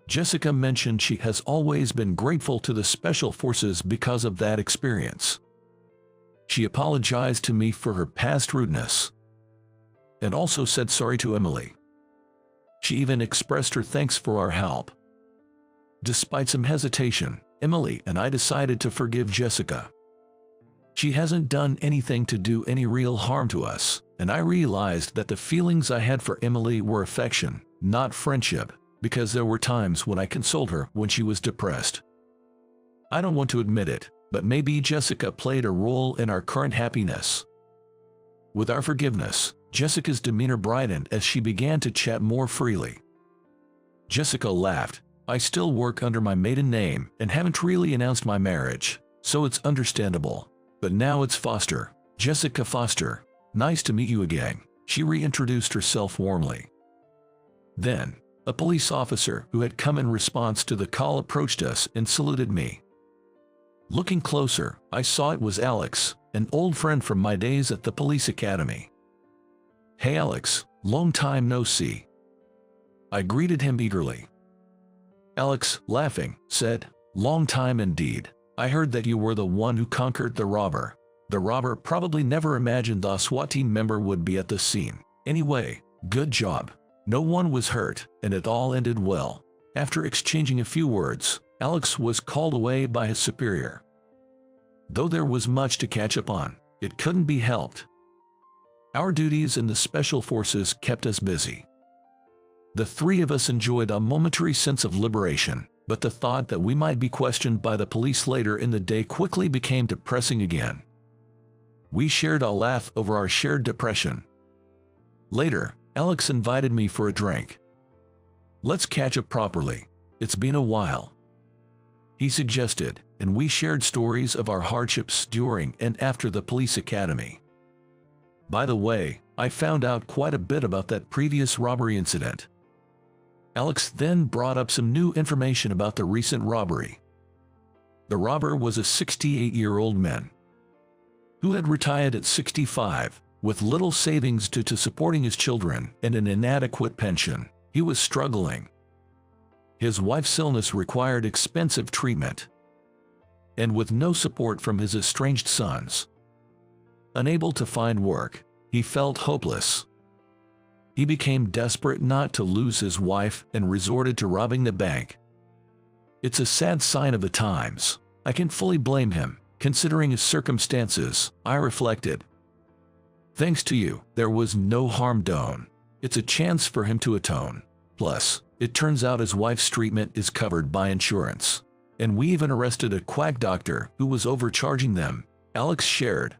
Speaker 1: Jessica mentioned she has always been grateful to the Special Forces because of that experience. She apologized to me for her past rudeness, and also said sorry to Emily. She even expressed her thanks for our help. Despite some hesitation, Emily and I decided to forgive Jessica. She hasn't done anything to do any real harm to us, and I realized that the feelings I had for Emily were affection, not friendship, because there were times when I consoled her when she was depressed. I don't want to admit it, but maybe Jessica played a role in our current happiness. With our forgiveness, Jessica's demeanor brightened as she began to chat more freely. Jessica laughed. "I still work under my maiden name and haven't really announced my marriage, so it's understandable. But now it's Foster, Jessica Foster. Nice to meet you again," she reintroduced herself warmly. Then, a police officer who had come in response to the call approached us and saluted me. Looking closer, I saw it was Alex, an old friend from my days at the police academy. "Hey Alex, long time no see." I greeted him eagerly. Alex, laughing, said, "Long time indeed. I heard that you were the one who conquered the robber." The robber probably never imagined the SWAT team member would be at the scene. Anyway, good job. No one was hurt, and it all ended well. After exchanging a few words, Alex was called away by his superior. Though there was much to catch up on, it couldn't be helped. Our duties in the Special Forces kept us busy. The three of us enjoyed a momentary sense of liberation, but the thought that we might be questioned by the police later in the day quickly became depressing again. We shared a laugh over our shared depression. Later, Alex invited me for a drink. "Let's catch up properly. It's been a while," he suggested, and we shared stories of our hardships during and after the police academy. By the way, I found out quite a bit about that previous robbery incident. Alex then brought up some new information about the recent robbery. The robber was a 68-year-old man who had retired at 65, with little savings due to supporting his children and an inadequate pension. He was struggling. His wife's illness required expensive treatment, and with no support from his estranged sons. Unable to find work, he felt hopeless. He became desperate not to lose his wife and resorted to robbing the bank. It's a sad sign of the times. I can fully blame him, considering his circumstances, I reflected. Thanks to you, there was no harm done. It's a chance for him to atone. Plus, it turns out his wife's treatment is covered by insurance. And we even arrested a quack doctor who was overcharging them, Alex shared.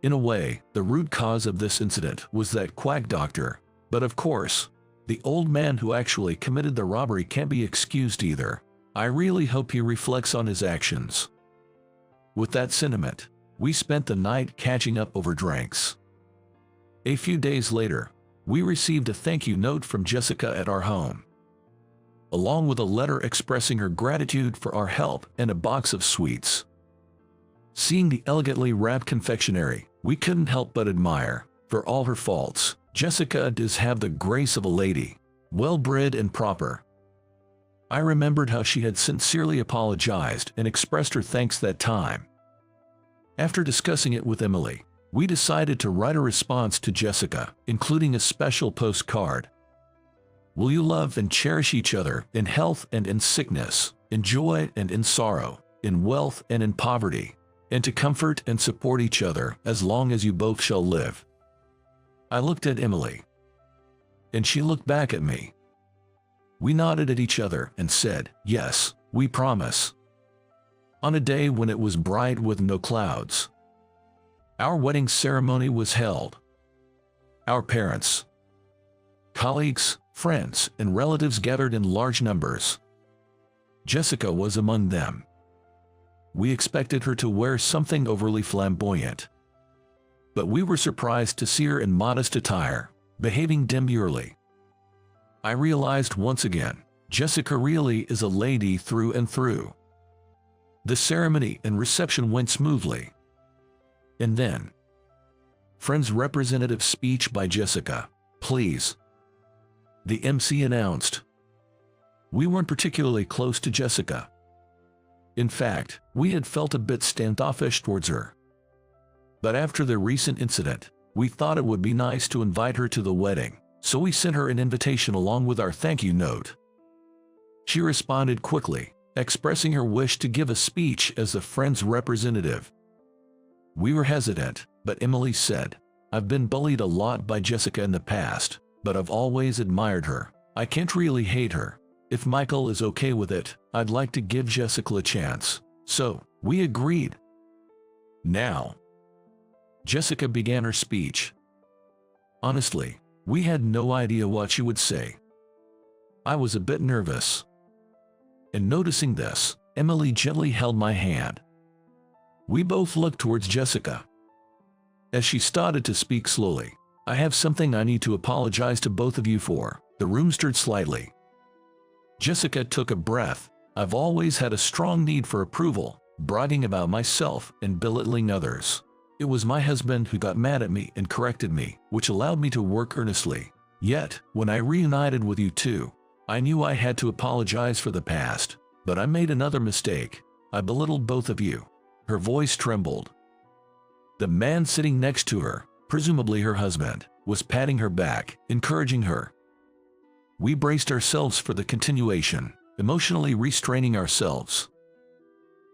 Speaker 1: In a way, the root cause of this incident was that quack doctor, But of course, the old man who actually committed the robbery can't be excused either. I really hope he reflects on his actions. With that sentiment, we spent the night catching up over drinks. A few days later, we received a thank you note from Jessica at our home, along with a letter expressing her gratitude for our help and a box of sweets. Seeing the elegantly wrapped confectionery, we couldn't help but admire. For all her faults, Jessica does have the grace of a lady, well-bred and proper. I remembered how she had sincerely apologized and expressed her thanks that time. After discussing it with Emily, we decided to write a response to Jessica, including a special postcard. Will you love and cherish each other in health and in sickness, in joy and in sorrow, in wealth and in poverty, and to comfort and support each other as long as you both shall live. I looked at Emily, and she looked back at me. We nodded at each other and said, yes, we promise. On a day when it was bright with no clouds, our wedding ceremony was held. Our parents, colleagues, friends, and relatives gathered in large numbers. Jessica was among them. We expected her to wear something overly flamboyant, but we were surprised to see her in modest attire, behaving demurely. I realized once again, Jessica really is a lady through and through. The ceremony and reception went smoothly. And then, Friends representative speech by Jessica, please. The MC announced. We weren't particularly close to Jessica. In fact, we had felt a bit standoffish towards her. But after the recent incident, we thought it would be nice to invite her to the wedding, so we sent her an invitation along with our thank you note. She responded quickly, expressing her wish to give a speech as the Friends representative. We were hesitant, but Emily said, I've been bullied a lot by Jessica in the past, but I've always admired her. I can't really hate her. If Michael is okay with it, I'd like to give Jessica a chance. So, we agreed. Now, Jessica began her speech. Honestly, we had no idea what she would say. I was a bit nervous. And noticing this, Emily gently held my hand. We both looked towards Jessica. As she started to speak slowly, I have something I need to apologize to both of you for. The room stirred slightly. Jessica took a breath. I've always had a strong need for approval, bragging about myself and belittling others. It was my husband who got mad at me and corrected me, which allowed me to work earnestly. Yet, when I reunited with you two, I knew I had to apologize for the past. But I made another mistake. I belittled both of you. Her voice trembled. The man sitting next to her, presumably her husband, was patting her back, encouraging her. We braced ourselves for the continuation, emotionally restraining ourselves.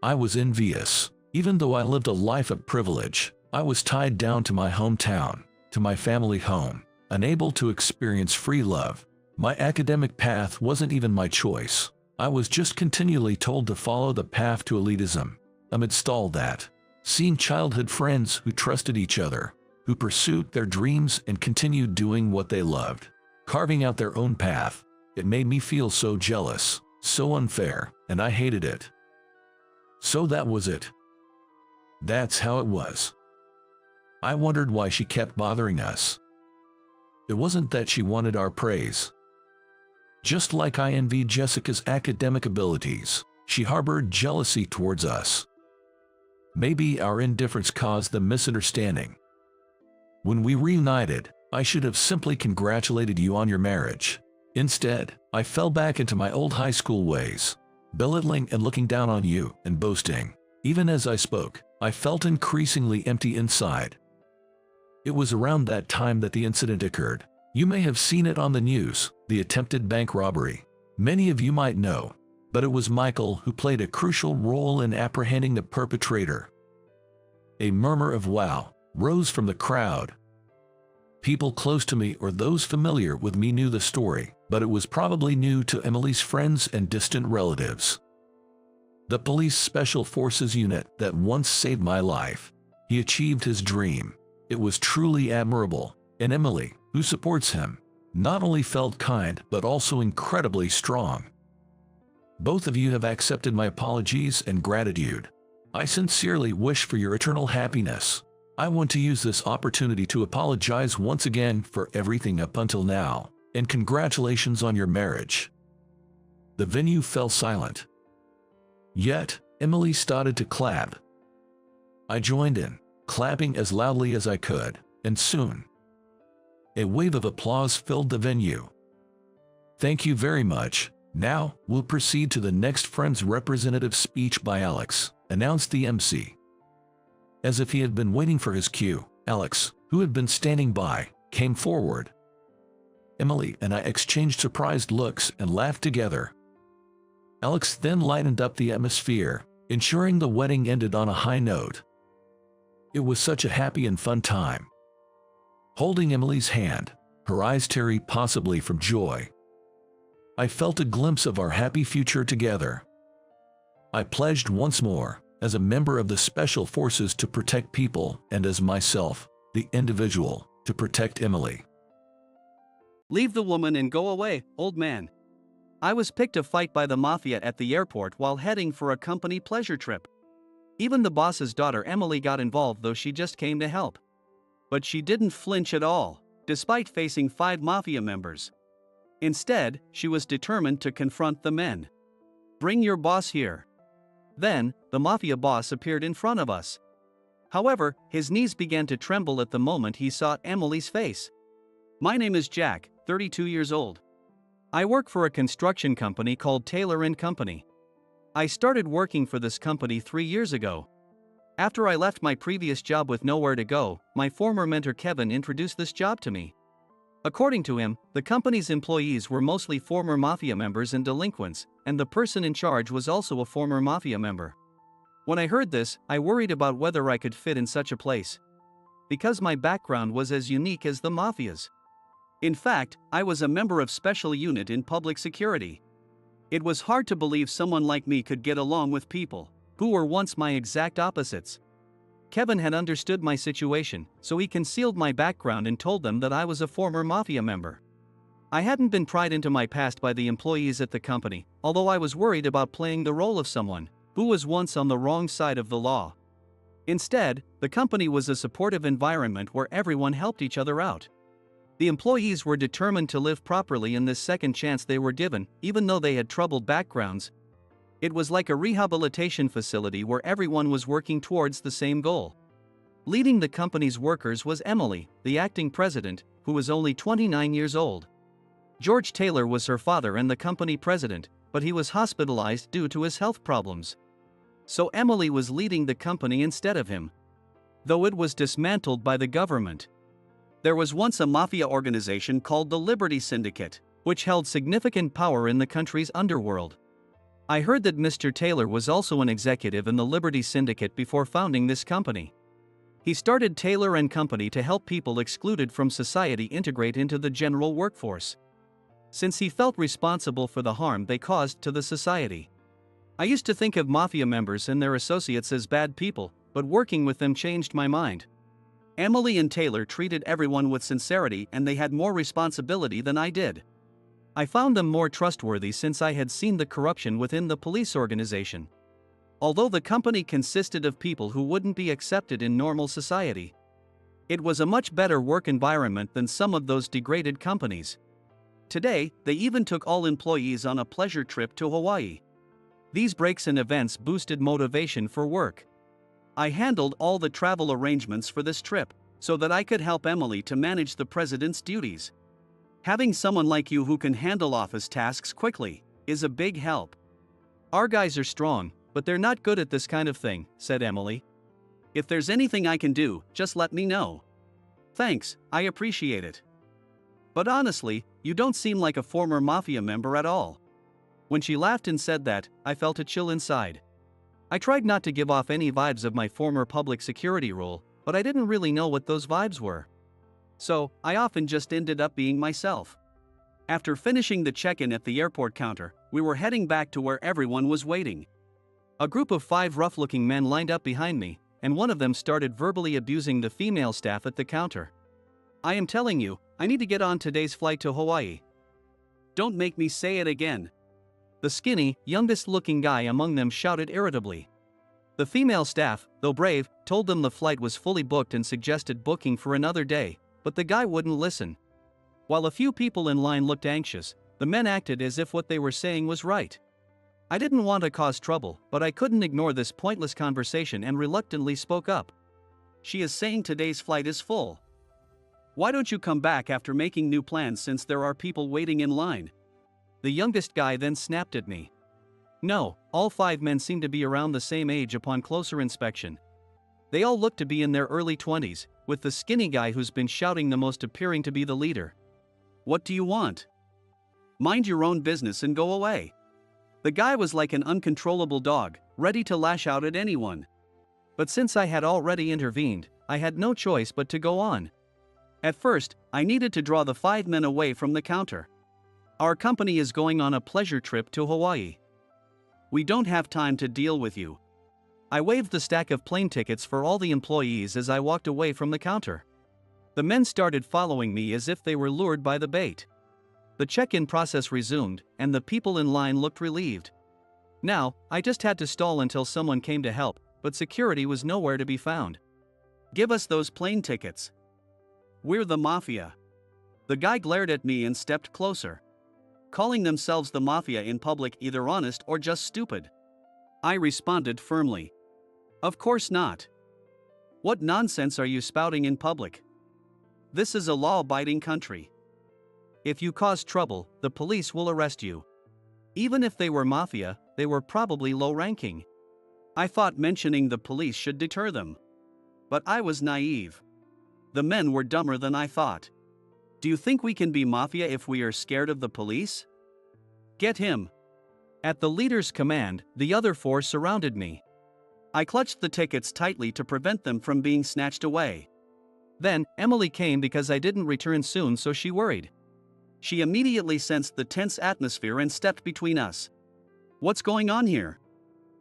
Speaker 1: I was envious. Even though I lived a life of privilege, I was tied down to my hometown, to my family home, unable to experience free love. My academic path wasn't even my choice. I was just continually told to follow the path to elitism. Amidst all that, seeing childhood friends who trusted each other, who pursued their dreams and continued doing what they loved, carving out their own path, it made me feel so jealous, so unfair, and I hated it. So that was it. That's how it was. I wondered why she kept bothering us. It wasn't that she wanted our praise. Just like I envied Jessica's academic abilities, she harbored jealousy towards us. Maybe our indifference caused the misunderstanding. When we reunited, I should have simply congratulated you on your marriage. Instead, I fell back into my old high school ways, belittling and looking down on you and boasting. Even as I spoke, I felt increasingly empty inside. It was around that time that the incident occurred. You may have seen it on the news, the attempted bank robbery. Many of you might know, but it was Michael who played a crucial role in apprehending the perpetrator. A murmur of wow rose from the crowd. People close to me or those familiar with me knew the story, but it was probably new to Emily's friends and distant relatives. The police special forces unit that once saved my life. He achieved his dream. It was truly admirable, and Emily, who supports him, not only felt kind but also incredibly strong. Both of you have accepted my apologies and gratitude. I sincerely wish for your eternal happiness. I want to use this opportunity to apologize once again for everything up until now, and congratulations on your marriage." The venue fell silent. Yet, Emily started to clap. I joined in, clapping as loudly as I could, and soon, a wave of applause filled the venue. "Thank you very much. Now, we'll proceed to the next Friends representative speech by Alex," announced the MC. As if he had been waiting for his cue, Alex, who had been standing by, came forward. Emily and I exchanged surprised looks and laughed together. Alex then lightened up the atmosphere, ensuring the wedding ended on a high note. It was such a happy and fun time. Holding Emily's hand, her eyes teary possibly from joy, I felt a glimpse of our happy future together. I pledged once more, as a member of the Special Forces, to protect people, and as myself, the individual, to protect Emily.
Speaker 2: Leave the woman and go away, old man. I was picked a fight by the mafia at the airport while heading for a company pleasure trip. Even the boss's daughter Emily got involved, though she just came to help. But she didn't flinch at all, despite facing 5 mafia members. Instead, she was determined to confront the men. "Bring your boss here." Then, the mafia boss appeared in front of us. However, his knees began to tremble at the moment he saw Emily's face. "My name is Jack, 32 years old. I work for a construction company called Taylor & Company. I started working for this company 3 years ago. After I left my previous job with nowhere to go, my former mentor Kevin introduced this job to me. According to him, the company's employees were mostly former mafia members and delinquents, and the person in charge was also a former mafia member. When I heard this, I worried about whether I could fit in such a place, because my background was as unique as the mafia's. In fact, I was a member of special unit in public security. It was hard to believe someone like me could get along with people who were once my exact opposites. Kevin had understood my situation, so he concealed my background and told them that I was a former mafia member. I hadn't been pried into my past by the employees at the company, although I was worried about playing the role of someone who was once on the wrong side of the law. Instead, the company was a supportive environment where everyone helped each other out. The employees were determined to live properly in this second chance they were given, even though they had troubled backgrounds. It was like a rehabilitation facility where everyone was working towards the same goal. Leading the company's workers was Emily, the acting president, who was only 29 years old. George Taylor was her father and the company president, but he was hospitalized due to his health problems. So Emily was leading the company instead of him, though it was dismantled by the government. There was once a mafia organization called the Liberty Syndicate, which held significant power in the country's underworld. I heard that Mr. Taylor was also an executive in the Liberty Syndicate before founding this company. He started Taylor & Company to help people excluded from society integrate into the general workforce, since he felt responsible for the harm they caused to the society. I used to think of mafia members and their associates as bad people, but working with them changed my mind. Emily and Taylor treated everyone with sincerity, and they had more responsibility than I did. I found them more trustworthy since I had seen the corruption within the police organization. Although the company consisted of people who wouldn't be accepted in normal society, it was a much better work environment than some of those degraded companies. Today, they even took all employees on a pleasure trip to Hawaii. These breaks and events boosted motivation for work. I handled all the travel arrangements for this trip, so that I could help Emily to manage the president's duties. Having someone like you who can handle office tasks quickly is a big help. Our guys are strong, but they're not good at this kind of thing, said Emily. If there's anything I can do, just let me know. Thanks, I appreciate it. But honestly, you don't seem like a former mafia member at all. When she laughed and said that, I felt a chill inside. I tried not to give off any vibes of my former public security role, but I didn't really know what those vibes were. So, I often just ended up being myself. After finishing the check-in at the airport counter, we were heading back to where everyone was waiting. A group of 5 rough-looking men lined up behind me, and one of them started verbally abusing the female staff at the counter. I am telling you, I need to get on today's flight to Hawaii. Don't make me say it again. The skinny, youngest-looking guy among them shouted irritably. The female staff, though brave, told them the flight was fully booked and suggested booking for another day, but the guy wouldn't listen. While a few people in line looked anxious, the men acted as if what they were saying was right. I didn't want to cause trouble, but I couldn't ignore this pointless conversation and reluctantly spoke up. She is saying today's flight is full. Why don't you come back after making new plans since there are people waiting in line? The youngest guy then snapped at me. No, all 5 men seemed to be around the same age upon closer inspection. They all looked to be in their early 20s, with the skinny guy who's been shouting the most appearing to be the leader. What do you want? Mind your own business and go away. The guy was like an uncontrollable dog, ready to lash out at anyone. But since I had already intervened, I had no choice but to go on. At first, I needed to draw the 5 men away from the counter. Our company is going on a pleasure trip to Hawaii. We don't have time to deal with you. I waved the stack of plane tickets for all the employees as I walked away from the counter. The men started following me as if they were lured by the bait. The check-in process resumed, and the people in line looked relieved. Now, I just had to stall until someone came to help, but security was nowhere to be found. Give us those plane tickets. We're the mafia. The guy glared at me and stepped closer. Calling themselves the mafia in public either honest or just stupid? I responded firmly. Of course not. What nonsense are you spouting in public? This is a law-abiding country. If you cause trouble, the police will arrest you. Even if they were mafia, they were probably low-ranking. I thought mentioning the police should deter them. But I was naive. The men were dumber than I thought. Do you think we can be mafia if we are scared of the police? Get him. At the leader's command, the other 4 surrounded me. I clutched the tickets tightly to prevent them from being snatched away. Then, Emily came because I didn't return soon, so she worried. She immediately sensed the tense atmosphere and stepped between us. What's going on here?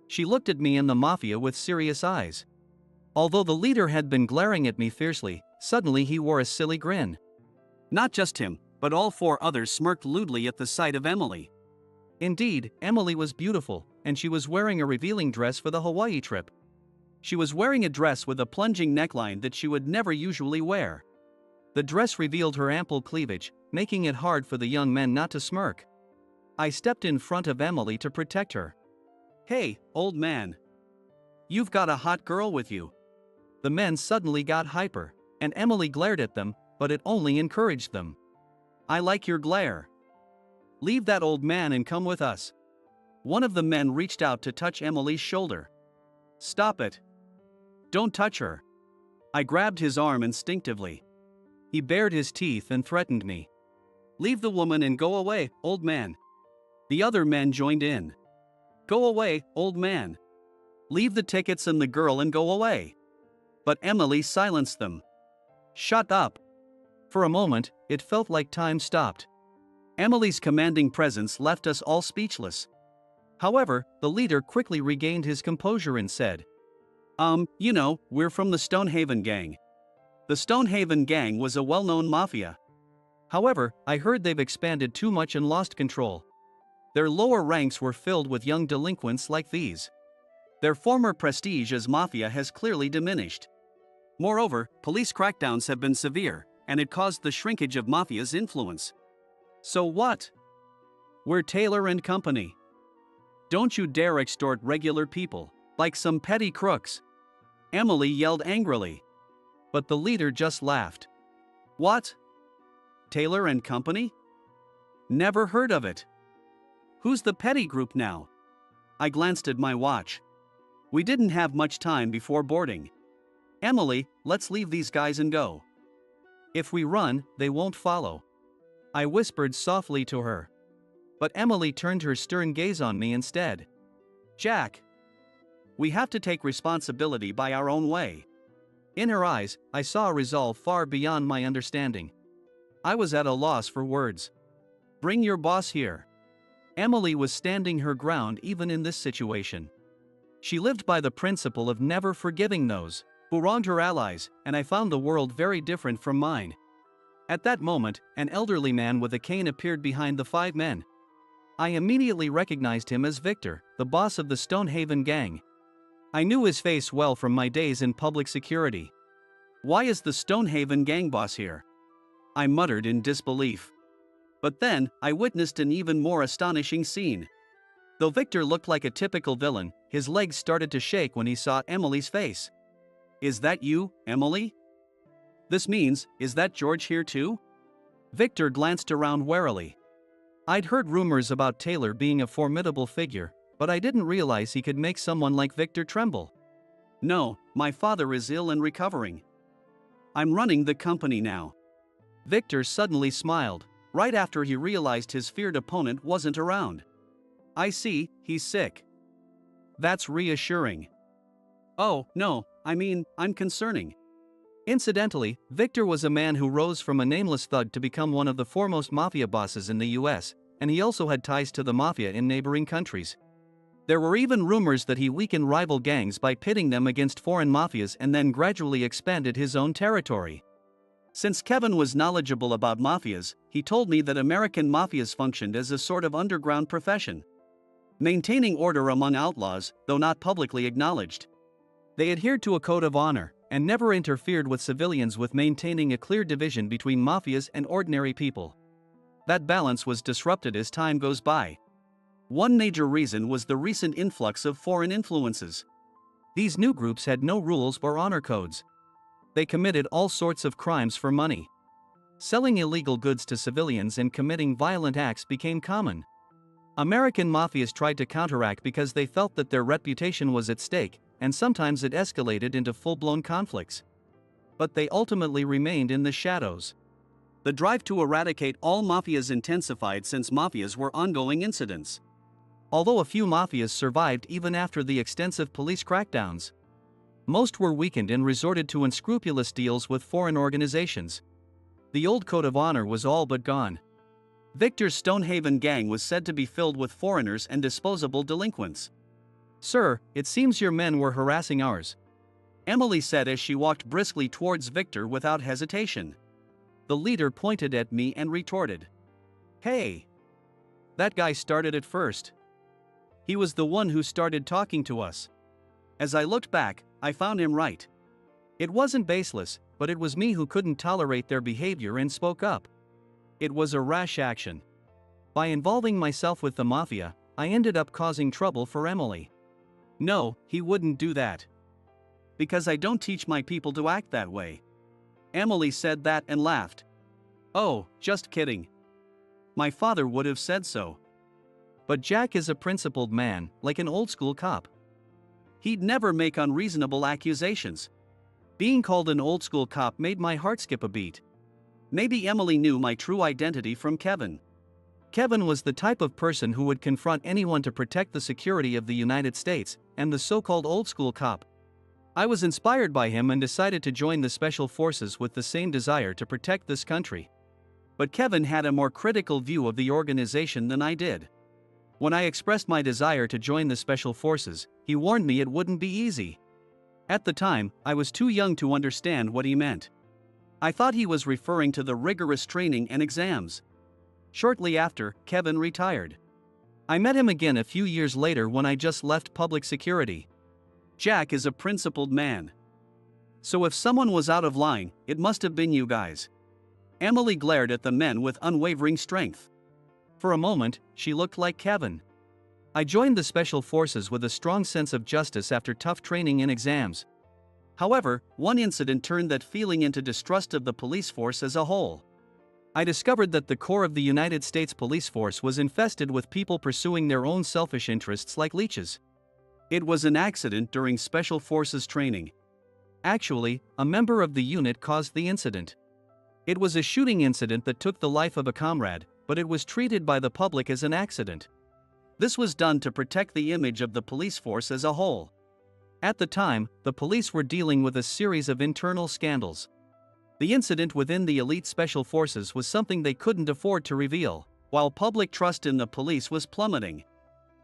Speaker 2: She looked at me and the mafia with serious eyes. Although the leader had been glaring at me fiercely, suddenly he wore a silly grin. Not just him, but all 4 others smirked lewdly at the sight of Emily. Indeed, Emily was beautiful, and she was wearing a revealing dress for the Hawaii trip. She was wearing a dress with a plunging neckline that she would never usually wear. The dress revealed her ample cleavage, making it hard for the young men not to smirk. I stepped in front of Emily to protect her. Hey, old man. You've got a hot girl with you. The men suddenly got hyper, and Emily glared at them, but it only encouraged them. I like your glare. Leave that old man and come with us. One of the men reached out to touch Emily's shoulder. Stop it. Don't touch her. I grabbed his arm instinctively. He bared his teeth and threatened me. Leave the woman and go away, old man. The other men joined in. Go away, old man. Leave the tickets and the girl and go away. But Emily silenced them. Shut up. For a moment, it felt like time stopped. Emily's commanding presence left us all speechless. However, the leader quickly regained his composure and said, we're from the Stonehaven gang. The Stonehaven gang was a well-known mafia. However, I heard they've expanded too much and lost control. Their lower ranks were filled with young delinquents like these. Their former prestige as mafia has clearly diminished. Moreover, police crackdowns have been severe, and it caused the shrinkage of mafia's influence. So what? We're Taylor and Company. Don't you dare extort regular people, like some petty crooks. Emily yelled angrily. But the leader just laughed. What? Taylor and Company? Never heard of it. Who's the petty group now? I glanced at my watch. We didn't have much time before boarding. Emily, let's leave these guys and go. If we run, they won't follow. I whispered softly to her. But Emily turned her stern gaze on me instead. Jack. We have to take responsibility by our own way. In her eyes, I saw a resolve far beyond my understanding. I was at a loss for words. Bring your boss here. Emily was standing her ground even in this situation. She lived by the principle of never forgiving those who wronged her allies, and I found the world very different from mine. At that moment, an elderly man with a cane appeared behind the 5 men. I immediately recognized him as Victor, the boss of the Stonehaven gang. I knew his face well from my days in public security. "Why is the Stonehaven gang boss here?" I muttered in disbelief. But then, I witnessed an even more astonishing scene. Though Victor looked like a typical villain, his legs started to shake when he saw Emily's face. "Is that you, Emily? This means, is that George here too?" Victor glanced around warily. I'd heard rumors about Taylor being a formidable figure, but I didn't realize he could make someone like Victor tremble. "No, my father is ill and recovering. I'm running the company now." Victor suddenly smiled, right after he realized his feared opponent wasn't around. "I see, he's sick. That's reassuring." "Oh, no, I'm concerning." Incidentally, Victor was a man who rose from a nameless thug to become one of the foremost mafia bosses in the US, and he also had ties to the mafia in neighboring countries. There were even rumors that he weakened rival gangs by pitting them against foreign mafias and then gradually expanded his own territory. Since Kevin was knowledgeable about mafias, he told me that American mafias functioned as a sort of underground profession, maintaining order among outlaws, though not publicly acknowledged. They adhered to a code of honor, and never interfered with civilians, with maintaining a clear division between mafias and ordinary people. That balance was disrupted as time goes by. One major reason was the recent influx of foreign influences. These new groups had no rules or honor codes. They committed all sorts of crimes for money. Selling illegal goods to civilians and committing violent acts became common. American mafias tried to counteract because they felt that their reputation was at stake, and sometimes it escalated into full-blown conflicts. But they ultimately remained in the shadows. The drive to eradicate all mafias intensified since mafias were ongoing incidents. Although a few mafias survived even after the extensive police crackdowns, most were weakened and resorted to unscrupulous deals with foreign organizations. The old code of honor was all but gone. Victor's Stonehaven gang was said to be filled with foreigners and disposable delinquents. "Sir, it seems your men were harassing ours," Emily said as she walked briskly towards Victor without hesitation. The leader pointed at me and retorted, "Hey! That guy started it first. He was the one who started talking to us." As I looked back, I found him right. It wasn't baseless, but it was me who couldn't tolerate their behavior and spoke up. It was a rash action. By involving myself with the mafia, I ended up causing trouble for Emily. "No, he wouldn't do that. Because I don't teach my people to act that way." Emily said that and laughed. "Oh, just kidding. My father would have said so. But Jack is a principled man, like an old-school cop. He'd never make unreasonable accusations." Being called an old-school cop made my heart skip a beat. Maybe Emily knew my true identity from Kevin. Kevin was the type of person who would confront anyone to protect the security of the United States, and the so-called old-school cop. I was inspired by him and decided to join the Special Forces with the same desire to protect this country. But Kevin had a more critical view of the organization than I did. When I expressed my desire to join the Special Forces, he warned me it wouldn't be easy. At the time, I was too young to understand what he meant. I thought he was referring to the rigorous training and exams. Shortly after, Kevin retired. I met him again a few years later when I just left public security. Jack is a principled man. So if someone was out of line, it must have been you guys. Emily glared at the men with unwavering strength. For a moment, she looked like Kevin. I joined the Special Forces with a strong sense of justice after tough training and exams. However, one incident turned that feeling into distrust of the police force as a whole. I discovered that the core of the United States police force was infested with people pursuing their own selfish interests like leeches. It was an accident during Special Forces training. Actually, a member of the unit caused the incident. It was a shooting incident that took the life of a comrade, but it was treated by the public as an accident. This was done to protect the image of the police force as a whole. At the time, the police were dealing with a series of internal scandals. The incident within the elite Special Forces was something they couldn't afford to reveal, while public trust in the police was plummeting.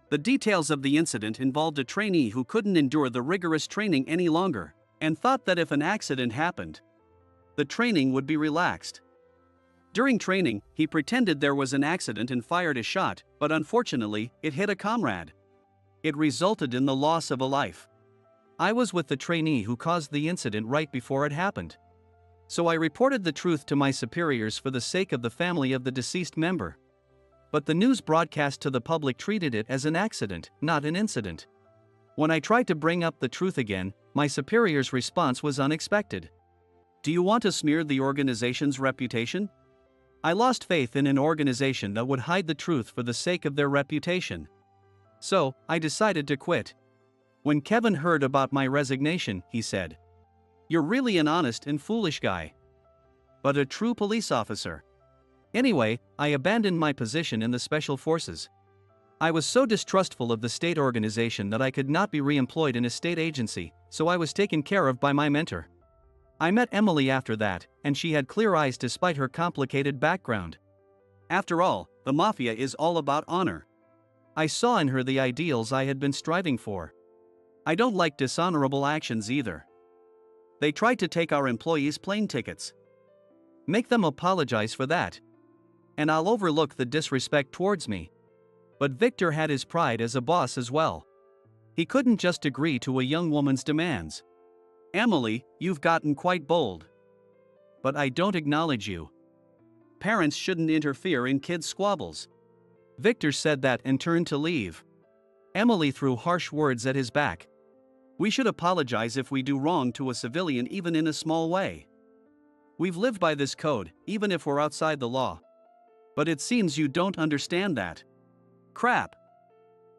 Speaker 2: The details of the incident involved a trainee who couldn't endure the rigorous training any longer, and thought that if an accident happened, the training would be relaxed. During training, he pretended there was an accident and fired a shot, but unfortunately, it hit a comrade. It resulted in the loss of a life. I was with the trainee who caused the incident right before it happened. So I reported the truth to my superiors for the sake of the family of the deceased member. But the news broadcast to the public treated it as an accident, not an incident. When I tried to bring up the truth again, my superior's response was unexpected. Do you want to smear the organization's reputation? I lost faith in an organization that would hide the truth for the sake of their reputation. So, I decided to quit. When Kevin heard about my resignation, he said, "You're really an honest and foolish guy. But a true police officer." Anyway, I abandoned my position in the Special Forces. I was so distrustful of the state organization that I could not be re-employed in a state agency, so I was taken care of by my mentor. I met Emily after that, and she had clear eyes despite her complicated background. After all, the mafia is all about honor. I saw in her the ideals I had been striving for. I don't like dishonorable actions either. They tried to take our employees' plane tickets. Make them apologize for that. And I'll overlook the disrespect towards me. But Victor had his pride as a boss as well. He couldn't just agree to a young woman's demands. Emily, you've gotten quite bold. But I don't acknowledge you. Parents shouldn't interfere in kids' squabbles. Victor said that and turned to leave. Emily threw harsh words at his back. We should apologize if we do wrong to a civilian, even in a small way. We've lived by this code, even if we're outside the law. But it seems you don't understand that. Crap.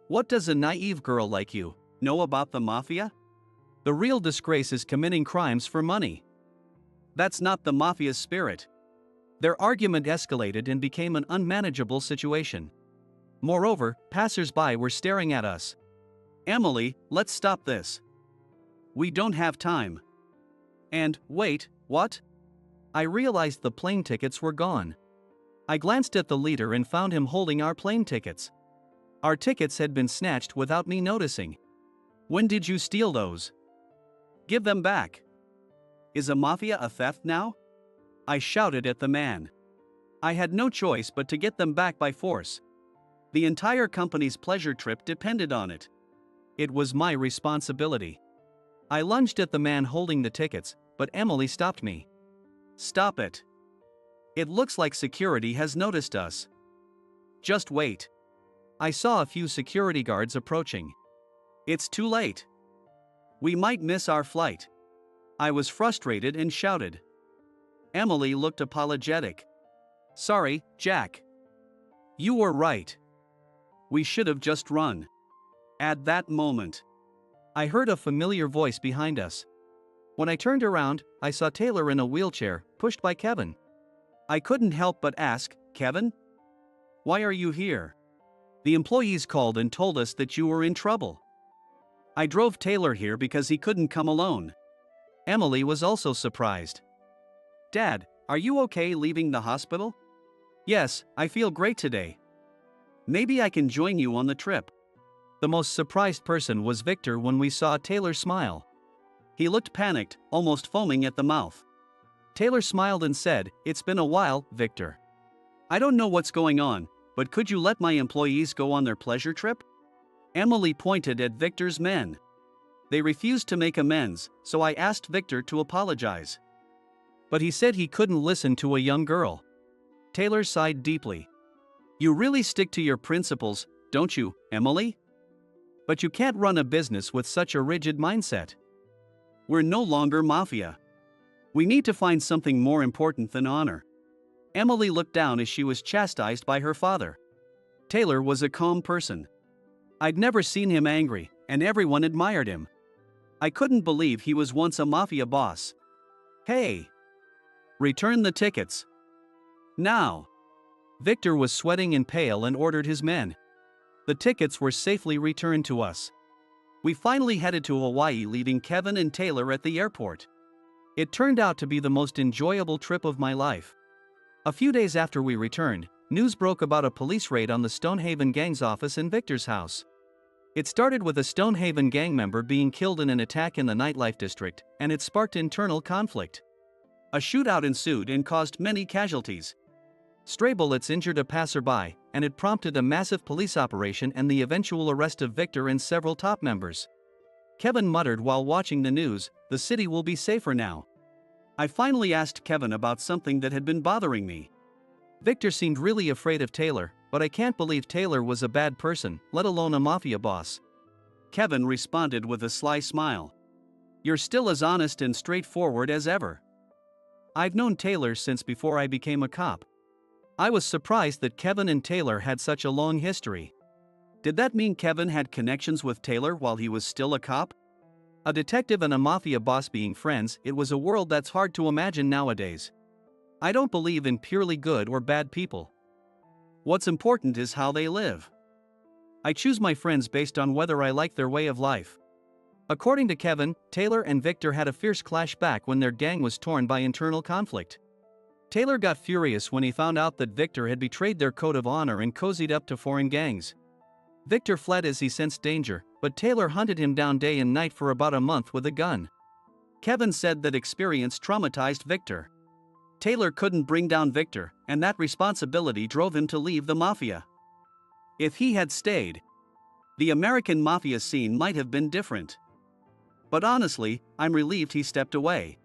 Speaker 2: What does a naive girl like you know about the mafia? The real disgrace is committing crimes for money. That's not the mafia's spirit. Their argument escalated and became an unmanageable situation. Moreover, passers-by were staring at us. Emily, let's stop this. We don't have time. And, wait, what? I realized the plane tickets were gone. I glanced at the leader and found him holding our plane tickets. Our tickets had been snatched without me noticing. When did you steal those? Give them back. Is a mafia a theft now? I shouted at the man. I had no choice but to get them back by force. The entire company's pleasure trip depended on it. It was my responsibility. I lunged at the man holding the tickets, but Emily stopped me. Stop it. It looks like security has noticed us. Just wait. I saw a few security guards approaching. It's too late. We might miss our flight. I was frustrated and shouted. Emily looked apologetic. Sorry, Jack. You were right. We should have just run. At that moment, I heard a familiar voice behind us. When I turned around, I saw Taylor in a wheelchair, pushed by Kevin. I couldn't help but ask, Kevin? Why are you here? The employees called and told us that you were in trouble. I drove Taylor here because he couldn't come alone. Emily was also surprised. Dad, are you okay leaving the hospital? Yes, I feel great today. Maybe I can join you on the trip. The most surprised person was Victor when we saw Taylor smile. He looked panicked, almost foaming at the mouth. Taylor smiled and said, It's been a while, Victor. I don't know what's going on, but could you let my employees go on their pleasure trip? Emily pointed at Victor's men. They refused to make amends, so I asked Victor to apologize. But he said he couldn't listen to a young girl. Taylor sighed deeply. You really stick to your principles, don't you, Emily? But you can't run a business with such a rigid mindset. We're no longer mafia. We need to find something more important than honor. Emily looked down as she was chastised by her father. Taylor was a calm person. I'd never seen him angry, and everyone admired him. I couldn't believe he was once a mafia boss. Hey! Return the tickets. Now! Victor was sweating and pale and ordered his men. The tickets were safely returned to us. We finally headed to Hawaii, leaving Kevin and Taylor at the airport. It turned out to be the most enjoyable trip of my life. A few days after we returned, news broke about a police raid on the Stonehaven gang's office in Victor's house. It started with a Stonehaven gang member being killed in an attack in the nightlife district, and it sparked internal conflict. A shootout ensued and caused many casualties. Stray bullets injured a passerby, and it prompted a massive police operation and the eventual arrest of Victor and several top members. Kevin muttered while watching the news, "The city will be safer now." I finally asked Kevin about something that had been bothering me. Victor seemed really afraid of Taylor, but I can't believe Taylor was a bad person, let alone a mafia boss. Kevin responded with a sly smile. "You're still as honest and straightforward as ever." I've known Taylor since before I became a cop. I was surprised that Kevin and Taylor had such a long history. Did that mean Kevin had connections with Taylor while he was still a cop? A detective and a mafia boss being friends, it was a world that's hard to imagine nowadays. I don't believe in purely good or bad people. What's important is how they live. I choose my friends based on whether I like their way of life. According to Kevin, Taylor and Victor had a fierce clash back when their gang was torn by internal conflict. Taylor got furious when he found out that Victor had betrayed their code of honor and cozied up to foreign gangs. Victor fled as he sensed danger, but Taylor hunted him down day and night for about a month with a gun. Kevin said that experience traumatized Victor. Taylor couldn't bring down Victor, and that responsibility drove him to leave the mafia. If he had stayed, the American mafia scene might have been different. But honestly, I'm relieved he stepped away.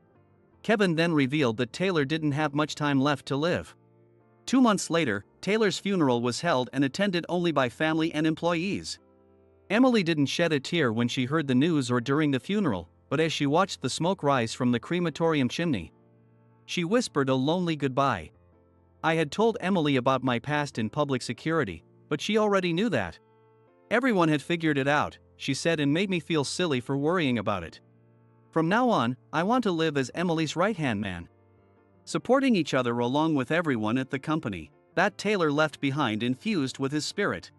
Speaker 2: Kevin then revealed that Taylor didn't have much time left to live. 2 months later, Taylor's funeral was held and attended only by family and employees. Emily didn't shed a tear when she heard the news or during the funeral, but as she watched the smoke rise from the crematorium chimney, she whispered a lonely goodbye. I had told Emily about my past in public security, but she already knew that. Everyone had figured it out, she said, and made me feel silly for worrying about it. From now on, I want to live as Emily's right-hand man, supporting each other along with everyone at the company. That Taylor left behind infused with his spirit.